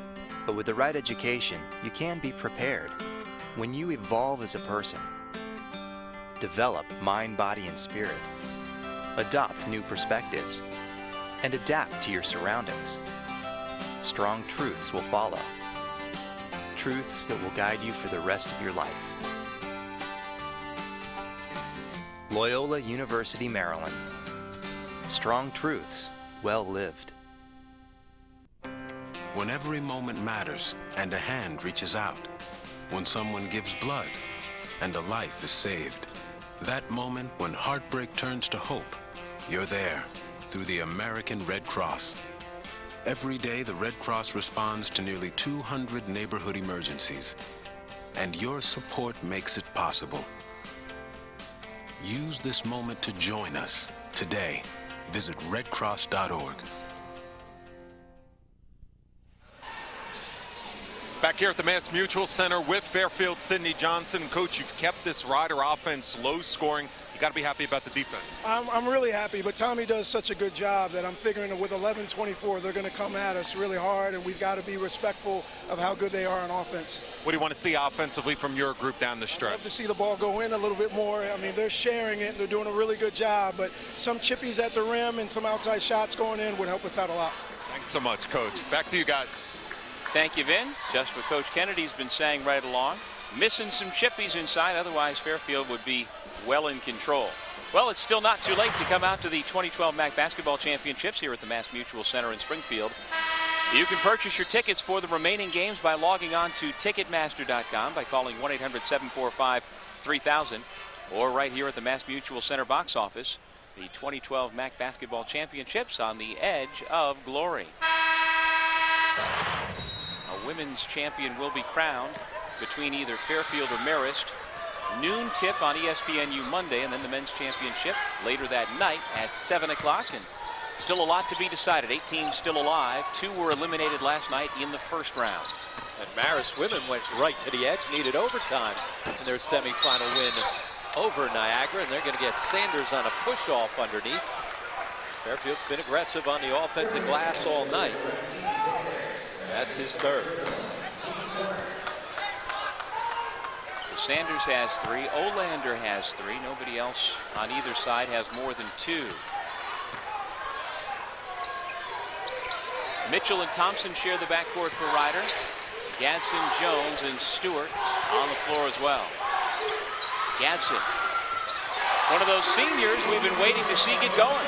but with the right education, you can be prepared. When you evolve as a person, develop mind, body, and spirit, adopt new perspectives, and adapt to your surroundings, strong truths will follow. Truths that will guide you for the rest of your life. Loyola University, Maryland. Strong truths, well lived. When every moment matters and a hand reaches out. When someone gives blood and a life is saved. That moment when heartbreak turns to hope. You're there through the American Red Cross. Every day, the Red Cross responds to nearly 200 neighborhood emergencies. And your support makes it possible. Use this moment to join us today. Visit redcross.org. Back here at the Mass Mutual Center with Fairfield, Sidney Johnson. Coach, you've kept this Ryder offense low scoring. You got to be happy about the defense. I'm really happy, but Tommy does such a good job that I'm figuring that with 11-24, they're going to come at us really hard, and we've got to be respectful of how good they are on offense. What do you want to see offensively from your group down the stretch? I'd love to see the ball go in a little bit more. I mean, they're sharing it, and they're doing a really good job, but some chippies at the rim and some outside shots going in would help us out a lot. Thanks so much, Coach. Back to you guys. Thank you, Vin. Just what Coach Kennedy's been saying right along. Missing some chippies inside, otherwise Fairfield would be well in control. Well, it's still not too late to come out to the 2012 MAC Basketball Championships here at the Mass Mutual Center in Springfield. You can purchase your tickets for the remaining games by logging on to Ticketmaster.com, by calling 1-800-745-3000, or right here at the Mass Mutual Center box office. The 2012 MAC Basketball Championships on the edge of glory. A women's champion will be crowned between either Fairfield or Marist. Noon tip on ESPNU Monday, and then the men's championship later that night at 7 o'clock. And still a lot to be decided. 8 teams still alive. 2 were eliminated last night in the first round. And Marist women went right to the edge, needed overtime in their semifinal win over Niagara, and they're going to get Sanders on a push-off underneath. Fairfield's been aggressive on the offensive glass all night. That's his third. Sanders has 3. Olander has 3. Nobody else on either side has more than 2. Mitchell and Thompson share the backcourt for Ryder. Gadsden, Jones, and Stewart on the floor as well. Gadsden, one of those seniors we've been waiting to see get going.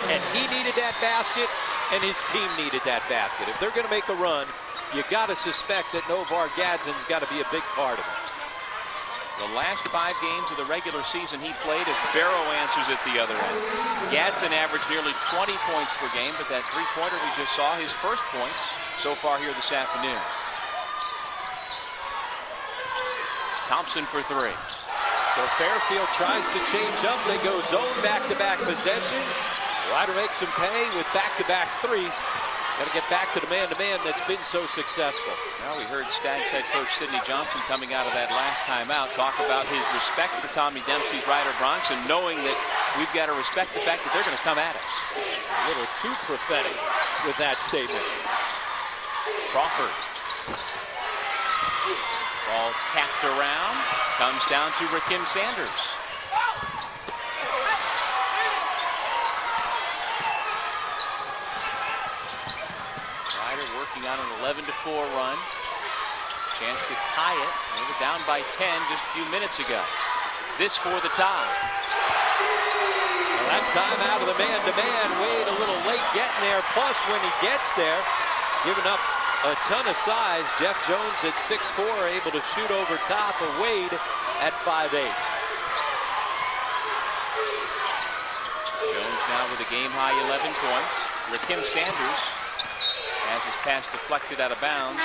And he needed that basket, and his team needed that basket. If they're going to make a run, you got to suspect that Novar Gadsden's got to be a big part of it. The last 5 games of the regular season he played as Barrow answers at the other end. Gadsden averaged nearly 20 points per game, but that three-pointer we just saw, his first points so far here this afternoon. Thompson for 3. So So Fairfield tries to change up. They go zone back-to-back possessions. Rider makes some pay with back-to-back threes. Got to get back to the man-to-man that's been so successful. Well, we heard Stags head coach Sidney Johnson coming out of that last timeout talk about his respect for Tommy Dempsey's Rider Bronx and knowing that we've got to respect the fact that they're going to come at us. A little too prophetic with that statement. Crawford. Ball tapped around. Comes down to Rakim Sanders. Working on an 11-4 run. Chance to tie it. They were down by 10 just a few minutes ago. This for the tie. Well, that time out of the man-to-man. Wade a little late getting there. Plus, when he gets there, giving up a ton of size. Jeff Jones at 6'4", able to shoot over top of Wade at 5'8". Jones now with a game-high 11 points. Rakim Sanders has his pass deflected out of bounds.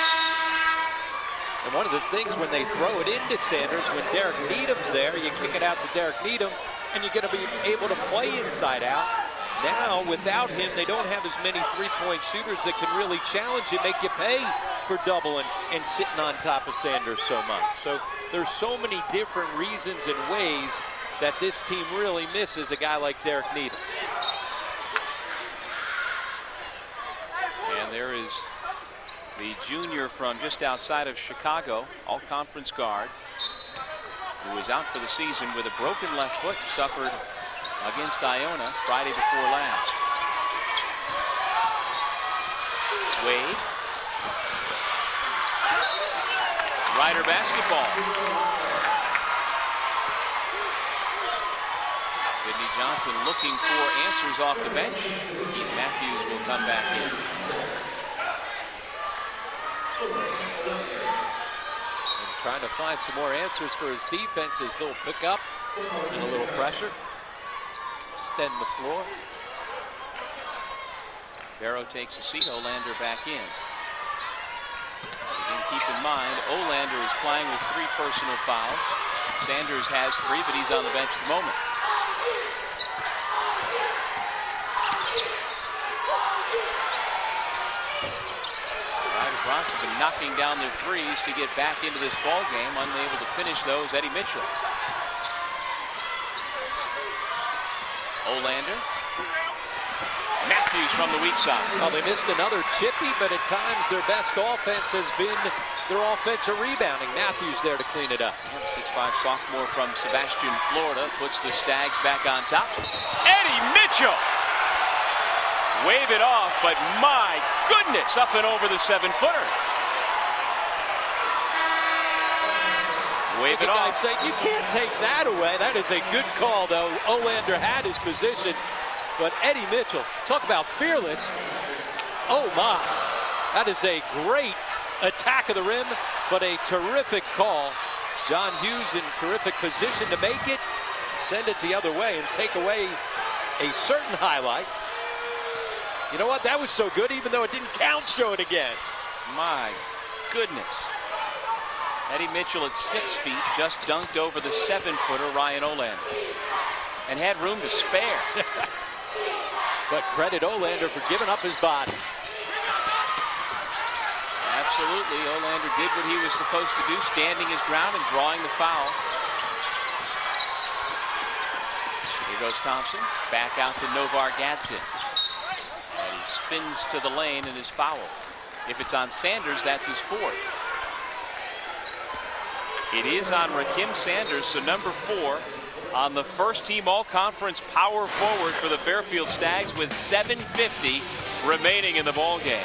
And one of the things when they throw it into Sanders, when Derek Needham's there, you kick it out to Derek Needham, and you're going to be able to play inside out. Now, without him, they don't have as many three-point shooters that can really challenge you, make you pay for doubling and sitting on top of Sanders so much. So there's so many different reasons and ways that this team really misses a guy like Derek Needham. And there is the junior from just outside of Chicago, all-conference guard, who is out for the season with a broken left foot, suffered against Iona Friday before last. Wade. Rider basketball. Sidney Johnson looking for answers off the bench. Keith Matthews will come back in. And trying to find some more answers for his defense as they'll pick up and a little pressure. Extend the floor. Barrow takes a seat. Olander back in. Again, keep in mind, Olander is playing with 3 personal fouls. Sanders has 3, but he's on the bench at the moment. Bronx have been knocking down their threes to get back into this ball game. Unable to finish those, Eddie Mitchell. Olander. Matthews from the weak side. Well, they missed another chippy, but at times their best offense has been their offensive rebounding. Matthews there to clean it up. 6'5" sophomore from Sebastian, Florida, puts the Stags back on top. Eddie Mitchell! Wave it off, but my goodness, up and over the 7-footer. Wave it off. Say, you can't take that away. That is a good call, though. Olander had his position, but Eddie Mitchell, talk about fearless. Oh, my. That is a great attack of the rim, but a terrific call. John Hughes in terrific position to make it, send it the other way, and take away a certain highlight. You know what? That was so good, even though it didn't count. Show it again. My goodness. Eddie Mitchell at 6 feet just dunked over the 7-footer Ryan Olander and had room to spare. But credit Olander for giving up his body. Absolutely. Olander did what he was supposed to do, standing his ground and drawing the foul. Here goes Thompson. Back out to Novar Gadsden. And he spins to the lane and is fouled. If it's on Sanders, that's his 4th. It is on Rakim Sanders, so number 4 on the first-team all-conference power forward for the Fairfield Stags with 7:50 remaining in the ball game.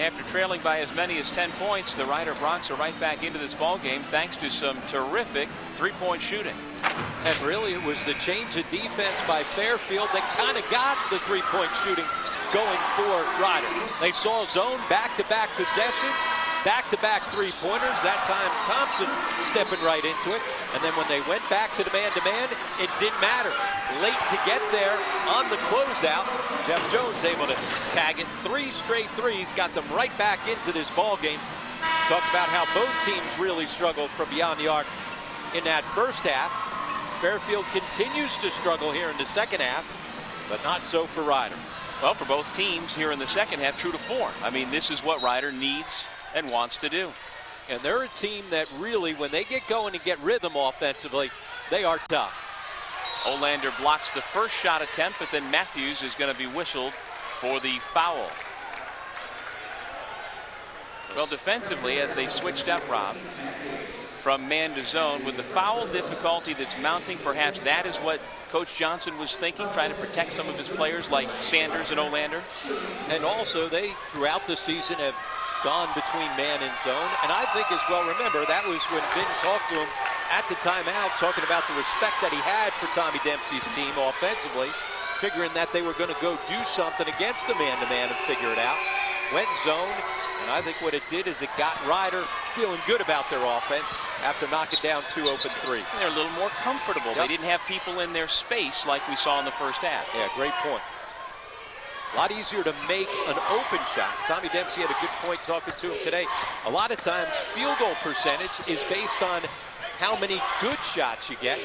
After trailing by as many as 10 points, the Rider Broncs are right back into this ball game thanks to some terrific three-point shooting. And really, it was the change of defense by Farfield that kind of got the three-point shooting going for Rider. They saw zone back-to-back possessions, back-to-back three-pointers. That time, Thompson stepping right into it. And then when they went back to the man-to-man, it didn't matter. Late to get there on the closeout, Jeff Jones able to tag it. 3 straight threes, got them right back into this ball game. Talk about how both teams really struggled from beyond the arc in that first half. Farfield continues to struggle here in the second half, but not so for Rider. Well, for both teams here in the second half, true to form. I mean, this is what Rider needs and wants to do. And they're a team that really, when they get going and get rhythm offensively, they are tough. Olander blocks the first shot attempt, but then Matthews is going to be whistled for the foul. Well, defensively, as they switched up, Rob, from man to zone, with the foul difficulty that's mounting, perhaps that is what Coach Johnson was thinking, trying to protect some of his players like Sanders and Olander. And also, they, throughout the season, have gone between man and zone. And I think as well, remember, that was when Vin talked to him at the timeout, talking about the respect that he had for Tommy Dempsey's team offensively, figuring that they were going to go do something against the man-to-man and figure it out. Went zone, and I think what it did is it got Rider feeling good about their offense after knocking down 2 open threes. They're a little more comfortable. Yep. They didn't have people in their space like we saw in the first half. Yeah, great point. A lot easier to make an open shot. Tommy Dempsey had a good point talking to him today. A lot of times, field goal percentage is based on how many good shots you get.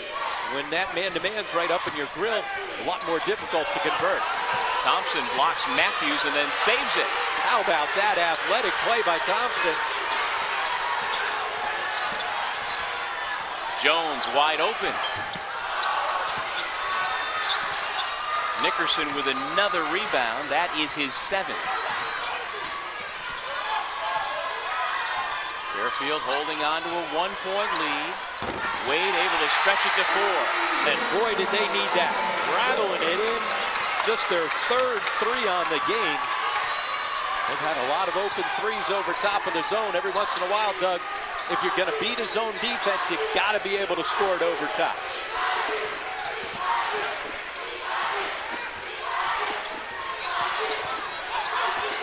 When that man-to-man's right up in your grill, a lot more difficult to convert. Thompson blocks Matthews and then saves it. How about that athletic play by Thompson? Jones wide open. Nickerson with another rebound. That is his 7th. Fairfield holding on to a 1-point lead. Wade able to stretch it to 4. And boy, did they need that. Rattling it in. Just their 3rd 3 on the game. They've had a lot of open threes over top of the zone every once in a while, Doug. If you're going to beat a zone defense, you got to be able to score it over top.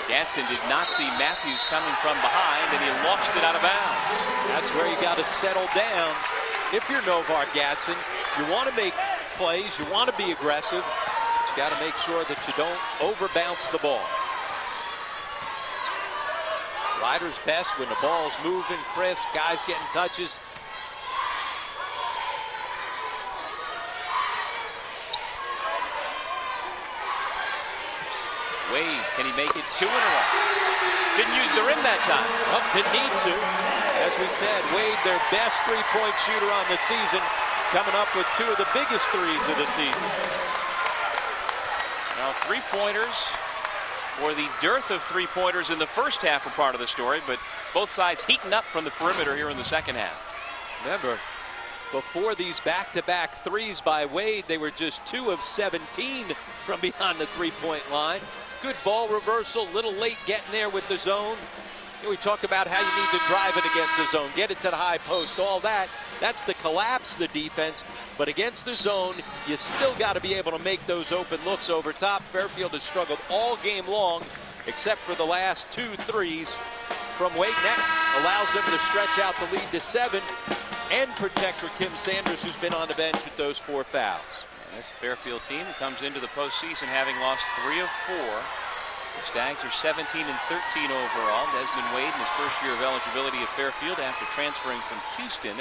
Gatson did not see Matthews coming from behind, and he lost it out of bounds. That's where you got to settle down. If you're Novar Gatson, you want to make plays, you want to be aggressive, but you got to make sure that you don't overbounce the ball. Rider's best when the ball's moving, crisp, guys getting touches. Wade, can he make it 2 in a row? Didn't use the rim that time. Well, didn't need to. As we said, Wade, their best three-point shooter on the season, coming up with 2 of the biggest threes of the season. Now, three-pointers, or the dearth of three-pointers in the first half are part of the story, but both sides heating up from the perimeter here in the second half. Remember, before these back-to-back threes by Wade, they were just 2 of 17 from beyond the three-point line. Good ball reversal, little late getting there with the zone. We talked about how you need to drive it against the zone, get it to the high post, all that. That's to collapse the defense. But against the zone, you still got to be able to make those open looks over top. Fairfield has struggled all game long, except for the last 2 threes from Wade. That allows them to stretch out the lead to 7 and protect Rakim Sanders, who's been on the bench with those 4 fouls. And this Fairfield team comes into the postseason having lost 3 of 4. The Stags are 17 and 13 overall. Desmond Wade in his first year of eligibility at Fairfield after transferring from Houston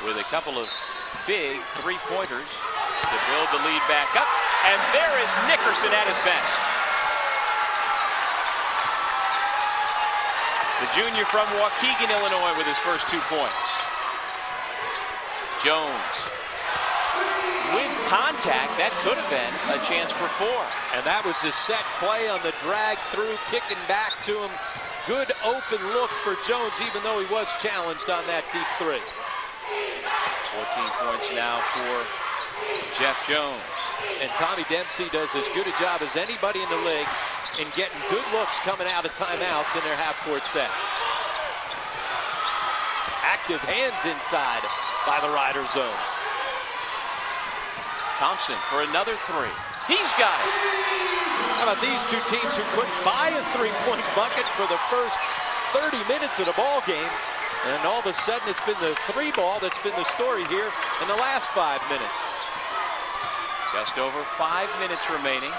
with a couple of big three-pointers to build the lead back up. And there is Nickerson at his best. The junior from Waukegan, Illinois, with his first 2 points. Jones. With contact, that could have been a chance for 4. And that was his set play on the drag through, kicking back to him. Good open look for Jones, even though he was challenged on that deep 3. 14 points now for Jeff Jones. And Tommy Dempsey does as good a job as anybody in the league and getting good looks coming out of timeouts in their half-court sets. Active hands inside by the Rider zone. Thompson for another three. He's got it. How about these two teams who couldn't buy a three-point bucket for the first 30 minutes of the ball game, and all of a sudden it's been the three ball that's been the story here in the last 5 minutes. Just over 5 minutes remaining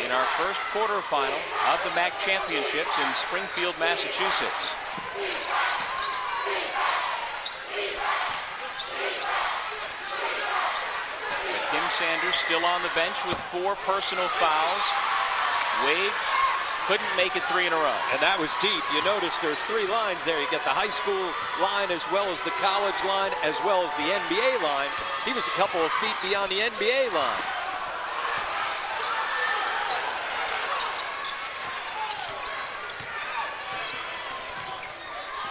in our first quarterfinal of the MAC Championships in Springfield, Massachusetts. Kim Sanders still on the bench with 4 personal fouls. Wade couldn't make it 3 in a row. And that was deep. You notice there's 3 lines there. You get the high school line as well as the college line as well as the NBA line. He was a couple of feet beyond the NBA line.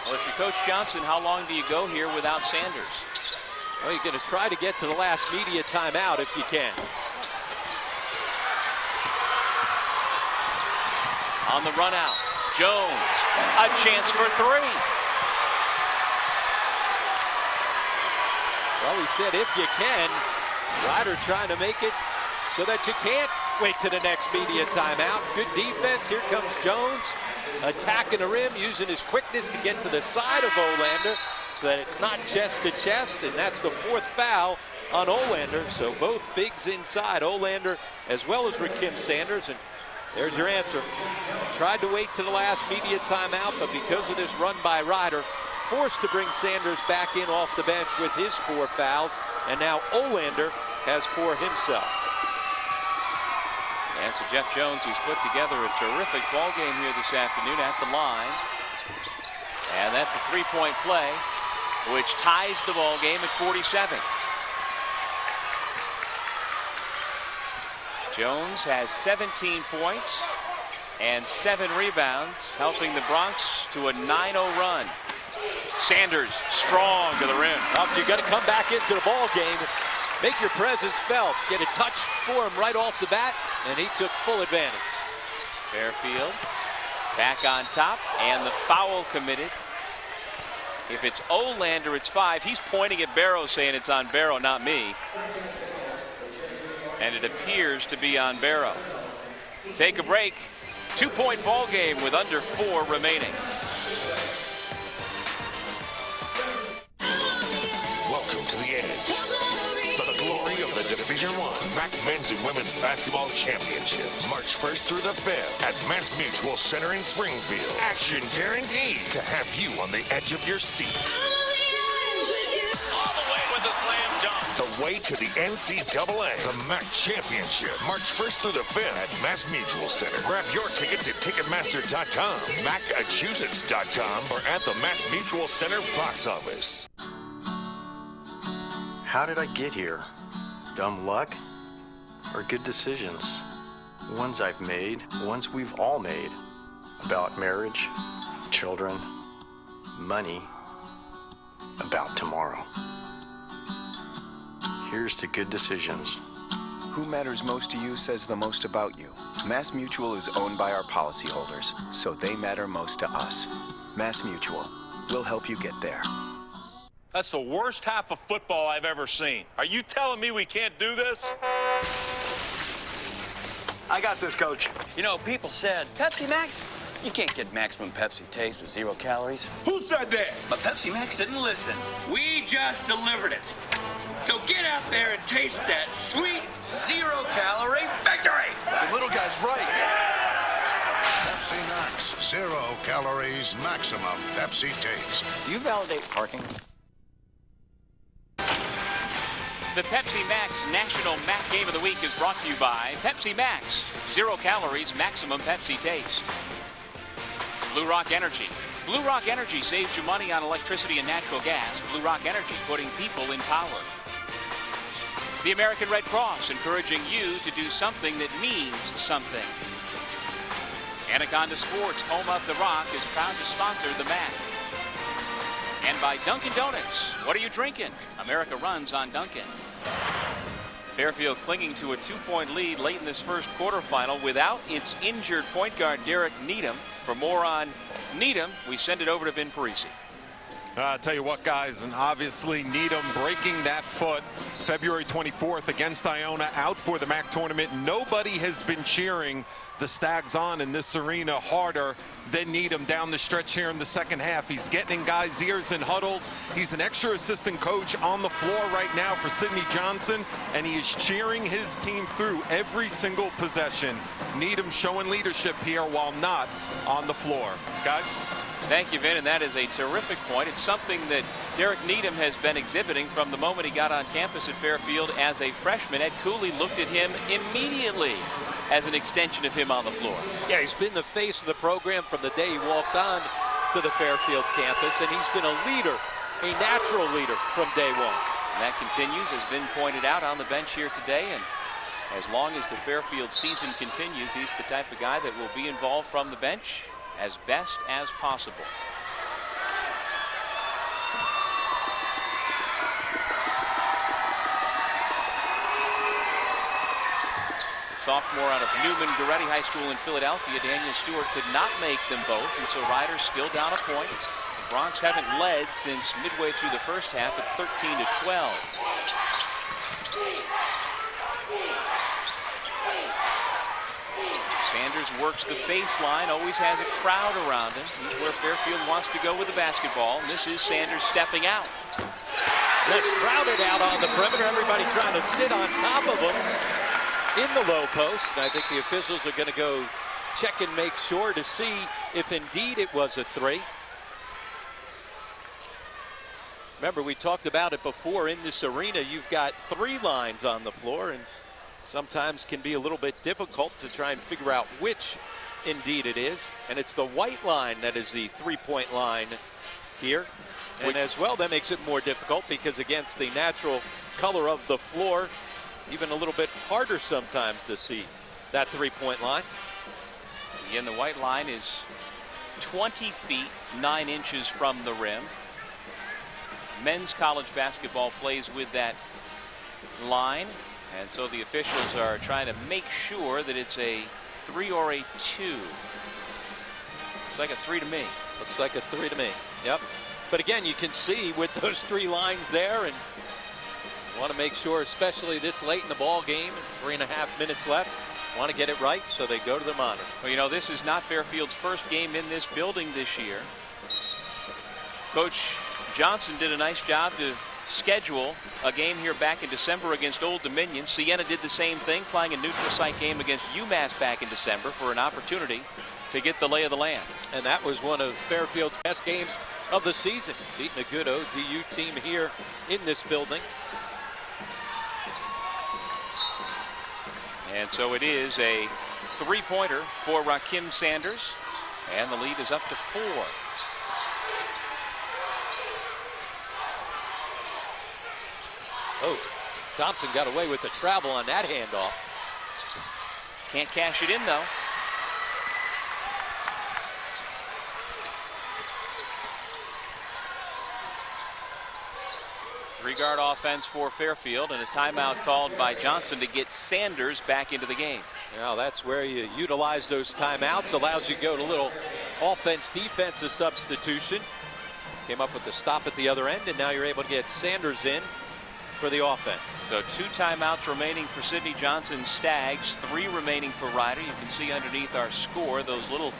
Well, if you're Coach Johnson, how long do you go here without Sanders? Well, you're going to try to get to the last media timeout if you can. On the run out, Jones, a chance for 3. Well, he said if you can. Rider trying to make it so that you can't wait to the next media timeout. Good defense. Here comes Jones attacking the rim, using his quickness to get to the side of Olander so that it's not chest to chest, and that's the 4th foul on Olander. So both bigs inside, Olander as well as Rakim Sanders. And there's your answer. Tried to wait to the last media timeout, but because of this run by Rider, forced to bring Sanders back in off the bench with his 4 fouls, and now Olander has 4 himself. And so Jeff Jones, who's put together a terrific ball game here this afternoon at the line. And that's a 3-point play, which ties the ball game at 47. Jones has 17 points and 7 rebounds, helping the Bronx to a 9-0 run. Sanders strong to the rim. Well, you got to come back into the ball game, make your presence felt, get a touch for him right off the bat, and he took full advantage. Farfield back on top, and the foul committed. If it's Olander, it's 5. He's pointing at Barrow, saying it's on Barrow, not me. And it appears to be on Barrow. Take a break. 2-point ball game with under 4 remaining. Welcome to the end. To the glory of the Division I MAC Men's and Women's Basketball Championships. March 1st through the 5th at Mass Mutual Center in Springfield. Action guaranteed to have you on the edge of your seat. All the way with a slam dunk. The way to the NCAA, the MAC Championship. March 1st through the 5th at Mass Mutual Center. Grab your tickets at Ticketmaster.com, Massachusetts.com, or at the Mass Mutual Center box office. How did I get here? Dumb luck or good decisions? Ones I've made, ones we've all made. About marriage, children, money, about tomorrow. Here's to good decisions. Who matters most to you says the most about you. Mass Mutual is owned by our policyholders, so they matter most to us. Mass Mutual. We'll help you get there. That's the worst half of football I've ever seen. Are you telling me we can't do this? I got this, Coach. You know, people said, Pepsi Max? You can't get maximum Pepsi taste with 0 calories. Who said that? But Pepsi Max didn't listen. We just delivered it. So get out there and taste that sweet 0-calorie victory. The little guy's right. Pepsi Max. 0 calories, maximum Pepsi taste. Do you validate parking? The Pepsi Max National MAC Game of the Week is brought to you by Pepsi Max. 0 calories, maximum Pepsi taste. Blue Rock Energy. Blue Rock Energy saves you money on electricity and natural gas. Blue Rock Energy, putting people in power. The American Red Cross, encouraging you to do something that means something. Anaconda Sports, home of the Rock, is proud to sponsor the MAC. And by Dunkin' Donuts. What are you drinking? America runs on Dunkin'. Fairfield clinging to a 2-point lead late in this first quarterfinal without its injured point guard Derek Needham. For more on Needham, we send it over to Vin Parisi. I'll tell you what, guys, and obviously Needham breaking that foot February 24th against Iona, out for the MAC tournament. Nobody has been cheering the Stags on in this arena harder than Needham down the stretch here in the second half. He's getting in guys' ears in huddles. He's an extra assistant coach on the floor right now for Sidney Johnson, and he is cheering his team through every single possession. Needham showing leadership here while not on the floor. Guys? Thank you, Vin, and that is a terrific point. It's something that Derek Needham has been exhibiting from the moment he got on campus at Fairfield as a freshman. Ed Cooley looked at him immediately as an extension of him on the floor. Yeah, he's been the face of the program from the day he walked on to the Fairfield campus, and he's been a leader, a natural leader from day one. And that continues, as Vin pointed out, on the bench here today. And as long as the Fairfield season continues, he's the type of guy that will be involved from the bench as best as possible. The sophomore out of Newman Goretti High School in Philadelphia, Daniel Stewart, could not make them both, and so Riders still down a point. The Bronx haven't led since midway through the first half at 13-12. Sanders works the baseline, always has a crowd around him. He's where Fairfield wants to go with the basketball. And this is Sanders stepping out. Less crowded out on the perimeter. Everybody trying to sit on top of him in the low post. And I think the officials are going to go check and make sure to see if indeed it was a three. Remember, we talked about it before in this arena. You've got three lines on the floor, and sometimes can be a little bit difficult to try and figure out which indeed it is. And it's the white line that is the three-point line here. And as well, that makes it more difficult because against the natural color of the floor, even a little bit harder sometimes to see that three-point line. Again, the white line is 20 feet, 9 inches from the rim. Men's college basketball plays with that line. And so the officials are trying to make sure that it's a 3 or a 2. Looks like a 3 to me. Looks like a 3 to me. Yep. But again, you can see with those three lines there, and want to make sure, especially this late in the ball game, 3.5 minutes left, want to get it right, so they go to the monitor. Well, you know, this is not Fairfield's first game in this building this year. Coach Johnson did a nice job to schedule a game here back in December against Old Dominion. Siena did the same thing, playing a neutral site game against UMass back in December for an opportunity to get the lay of the land. And that was one of Fairfield's best games of the season, beating a good ODU team here in this building. And so it is a three-pointer for Rakim Sanders, and the lead is up to 4. Oh, Thompson got away with the travel on that handoff. Can't cash it in, though. Three-guard offense for Fairfield, and a timeout called by Johnson to get Sanders back into the game. Now that's where you utilize those timeouts, allows you to go to a little offense-defense substitution. Came up with the stop at the other end, and now you're able to get Sanders in for the offense. So 2 timeouts remaining for Sidney Johnson's Stags, 3 remaining for Ryder. You can see underneath our score, those little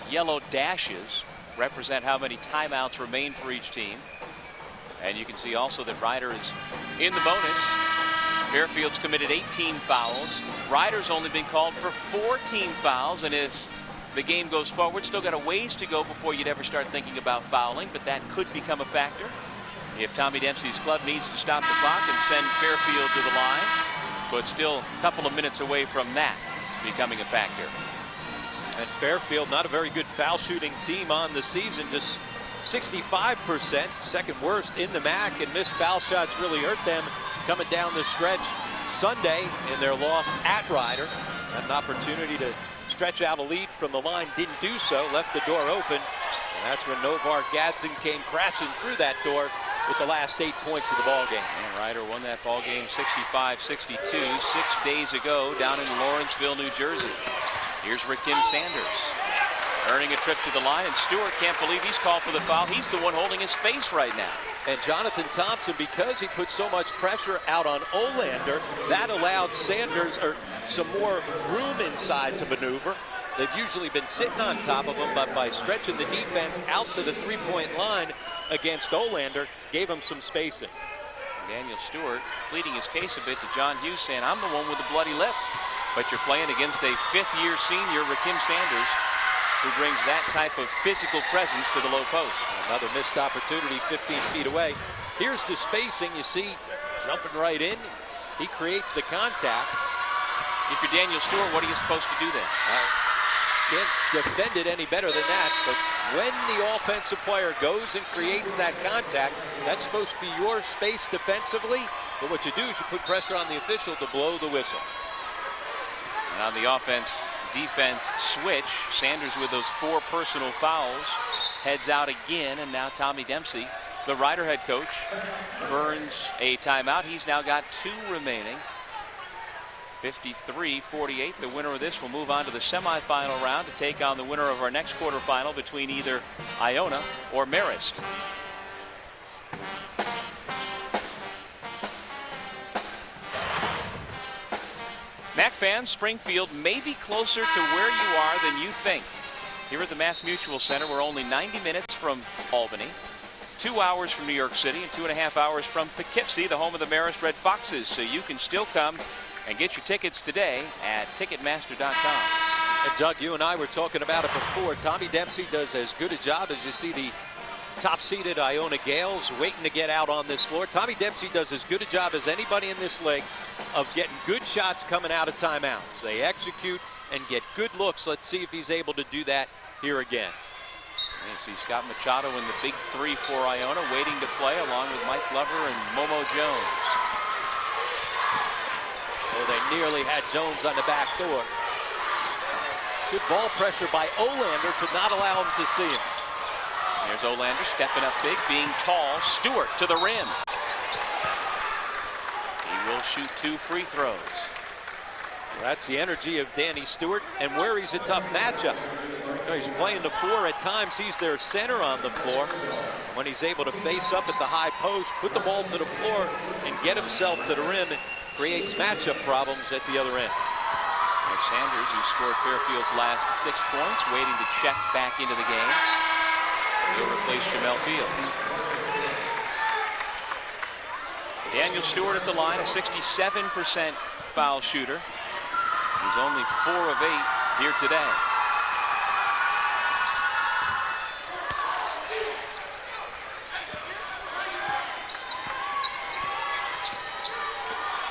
yellow dashes represent how many timeouts remain for each team. And you can see also that Ryder is in the bonus. Fairfield's committed 18 fouls. Ryder's only been called for 14 fouls, and as the game goes forward, still got a ways to go before you'd ever start thinking about fouling, but that could become a factor if Tommy Dempsey's club needs to stop the clock and send Fairfield to the line. But still a couple of minutes away from that becoming a factor. And Fairfield, not a very good foul shooting team on the season, just 65%, second worst in the MAC, and missed foul shots really hurt them coming down the stretch Sunday in their loss at Ryder. Had an opportunity to stretch out a lead from the line, didn't do so, left the door open, and that's when Novar Gadsden came crashing through that door with the last 8 points of the ball game. And Ryder won that ball game 65-62 6 days ago down in Lawrenceville, New Jersey. Here's Rakim Sanders earning a trip to the line, and Stewart can't believe he's called for the foul. He's the one holding his face right now. And Jonathan Thompson, because he put so much pressure out on Olander, that allowed Sanders some more room inside to maneuver. They've usually been sitting on top of him, but by stretching the defense out to the three-point line against Olander, gave him some spacing. Daniel Stewart pleading his case a bit to John Hughes, saying, I'm the one with the bloody lip. But you're playing against a fifth-year senior, Rakim Sanders, who brings that type of physical presence to the low post. Another missed opportunity 15 feet away. Here's the spacing. You see, jumping right in. He creates the contact. If you're Daniel Stewart, what are you supposed to do then? Can't defend it any better than that, but when the offensive player goes and creates that contact, that's supposed to be your space defensively, but what you do is you put pressure on the official to blow the whistle. And on the defense switch, Sanders with those 4 personal fouls heads out again, and now Tommy Dempsey, the Ryder head coach, burns a timeout. He's now got 2 remaining. 53-48. The winner of this will move on to the semifinal round to take on the winner of our next quarterfinal between either Iona or Marist. Mac fans, Springfield may be closer to where you are than you think. Here at the Mass Mutual Center, we're only 90 minutes from Albany, 2 hours from New York City, and 2.5 hours from Poughkeepsie, the home of the Marist Red Foxes. So you can still come and get your tickets today at Ticketmaster.com. And Doug, you and I were talking about it before. Tommy Dempsey does as good a job as you see the top-seeded Iona Gales waiting to get out on this floor. Tommy Dempsey does as good a job as anybody in this league of getting good shots coming out of timeouts. They execute and get good looks. Let's see if he's able to do that here again. You see Scott Machado in the big 3 for Iona, waiting to play along with Mike Glover and Momo Jones. Oh, they nearly had Jones on the back door. Good ball pressure by Olander to not allow him to see him. There's Olander stepping up big, being tall. Stewart to the rim. He will shoot 2 free throws. That's the energy of Danny Stewart, and where he's a tough matchup. You know, he's playing the 4 at times. He's their center on the floor. When he's able to face up at the high post, put the ball to the floor, and get himself to the rim, it creates matchup problems at the other end. There's Sanders, who scored Fairfield's last 6 points, waiting to check back into the game. He'll replace Jamel Fields. Daniel Stewart at the line, a 67% foul shooter. He's only 4 of 8 here today.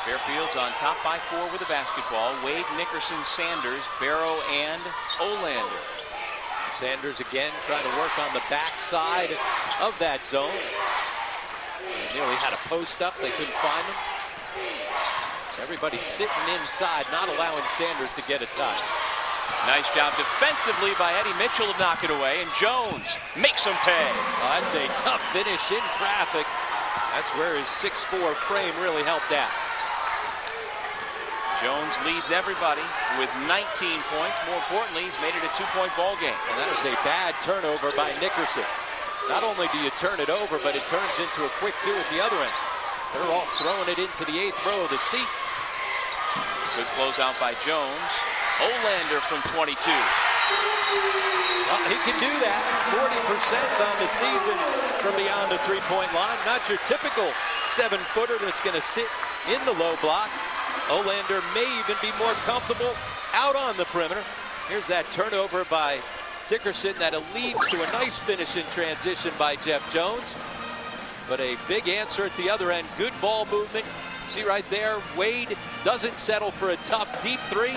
Fairfield's on top by 4 with the basketball. Wade, Nickerson, Sanders, Barrow, and Olander. Sanders again trying to work on the backside of that zone. They nearly had a post up. They couldn't find him. Everybody sitting inside, not allowing Sanders to get a touch. Nice job defensively by Eddie Mitchell to knock it away, and Jones makes him pay. Oh, that's a tough finish in traffic. That's where his 6'4" frame really helped out. Jones leads everybody with 19 points. More importantly, he's made it a 2-point ball game. And that is a bad turnover by Nickerson. Not only do you turn it over, but it turns into a quick 2 at the other end. They're all throwing it into the 8th row of the seats. Good closeout by Jones. Olander from 22. Well, he can do that. 40% on the season from beyond the 3-point line. Not your typical 7-footer that's going to sit in the low block. Olander may even be more comfortable out on the perimeter. Here's that turnover by Dickerson that leads to a nice finish in transition by Jeff Jones. But a big answer at the other end. Good ball movement. See right there, Wade doesn't settle for a tough deep 3.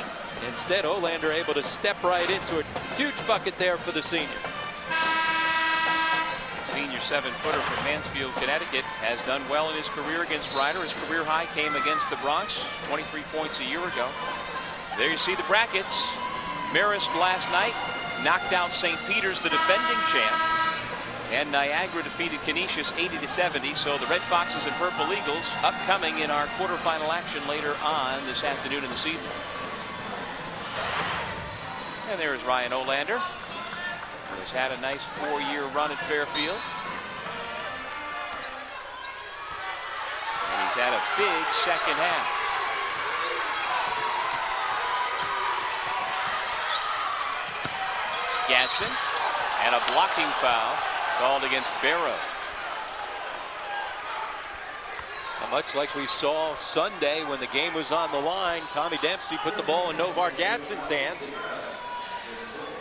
Instead, Olander able to step right into a huge bucket there for the senior. Senior 7-footer from Mansfield, Connecticut, has done well in his career against Ryder. His career high came against the Bronx, 23 points a year ago. There you see the brackets. Marist last night knocked out St. Peter's, the defending champ. And Niagara defeated Canisius 80-70. So the Red Foxes and Purple Eagles upcoming in our quarterfinal action later on this afternoon and this evening. And there's Ryan Olander, who has had a nice 4-year run at Fairfield. And he's had a big second half. Gadsden, and a blocking foul called against Barrow. Much like we saw Sunday when the game was on the line, Tommy Dempsey put the ball in Novar Gadsden's hands.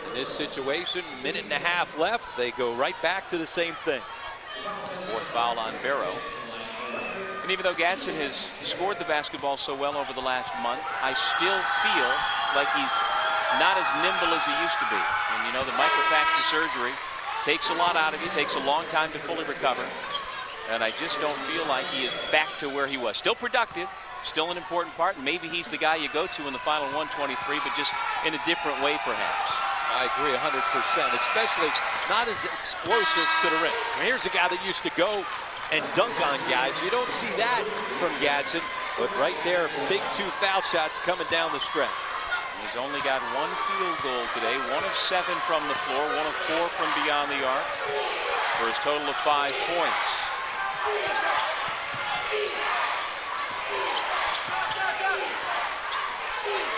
In this situation, minute and a half left, they go right back to the same thing. Fourth foul on Barrow. And even though Gadsden has scored the basketball so well over the last month, I still feel like he's not as nimble as he used to be. And you know, the microfracture surgery takes a lot out of you, takes a long time to fully recover. And I just don't feel like he is back to where he was. Still productive, still an important part, and maybe he's the guy you go to in the final 123, but just in a different way perhaps. I agree 100%, especially not as explosive to the rim. I mean, here's a guy that used to go and dunk on guys. You don't see that from Gadsden, but right there, big 2 foul shots coming down the stretch. He's only got 1 field goal today, 1 of 7 from the floor, 1 of 4 from beyond the arc, for his total of 5 points.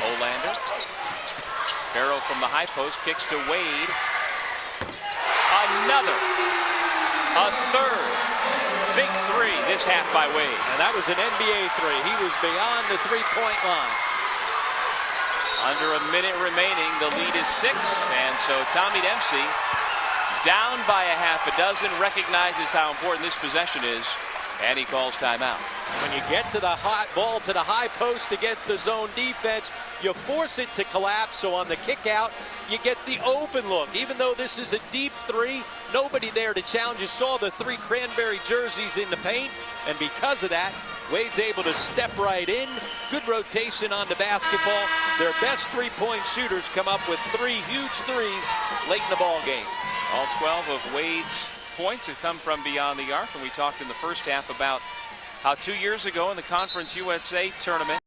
Olander. Barrow from the high post, kicks to Wade. Another. A third. Big 3 this half by Wade. And that was an NBA 3. He was beyond the 3-point line. Under a minute remaining, the lead is 6, and so Tommy Dempsey, down by a half a dozen, recognizes how important this possession is, and he calls timeout. When you get to the hot ball to the high post against the zone defense, you force it to collapse, so on the kick out, you get the open look. Even though this is a deep 3, nobody there to challenge. You saw the 3 cranberry jerseys in the paint, and because of that, Wade's able to step right in. Good rotation on the basketball. Their best 3-point shooters come up with 3 huge threes late in the ball game. All 12 of Wade's points have come from beyond the arc, and we talked in the first half about how 2 years ago in the Conference USA tournament,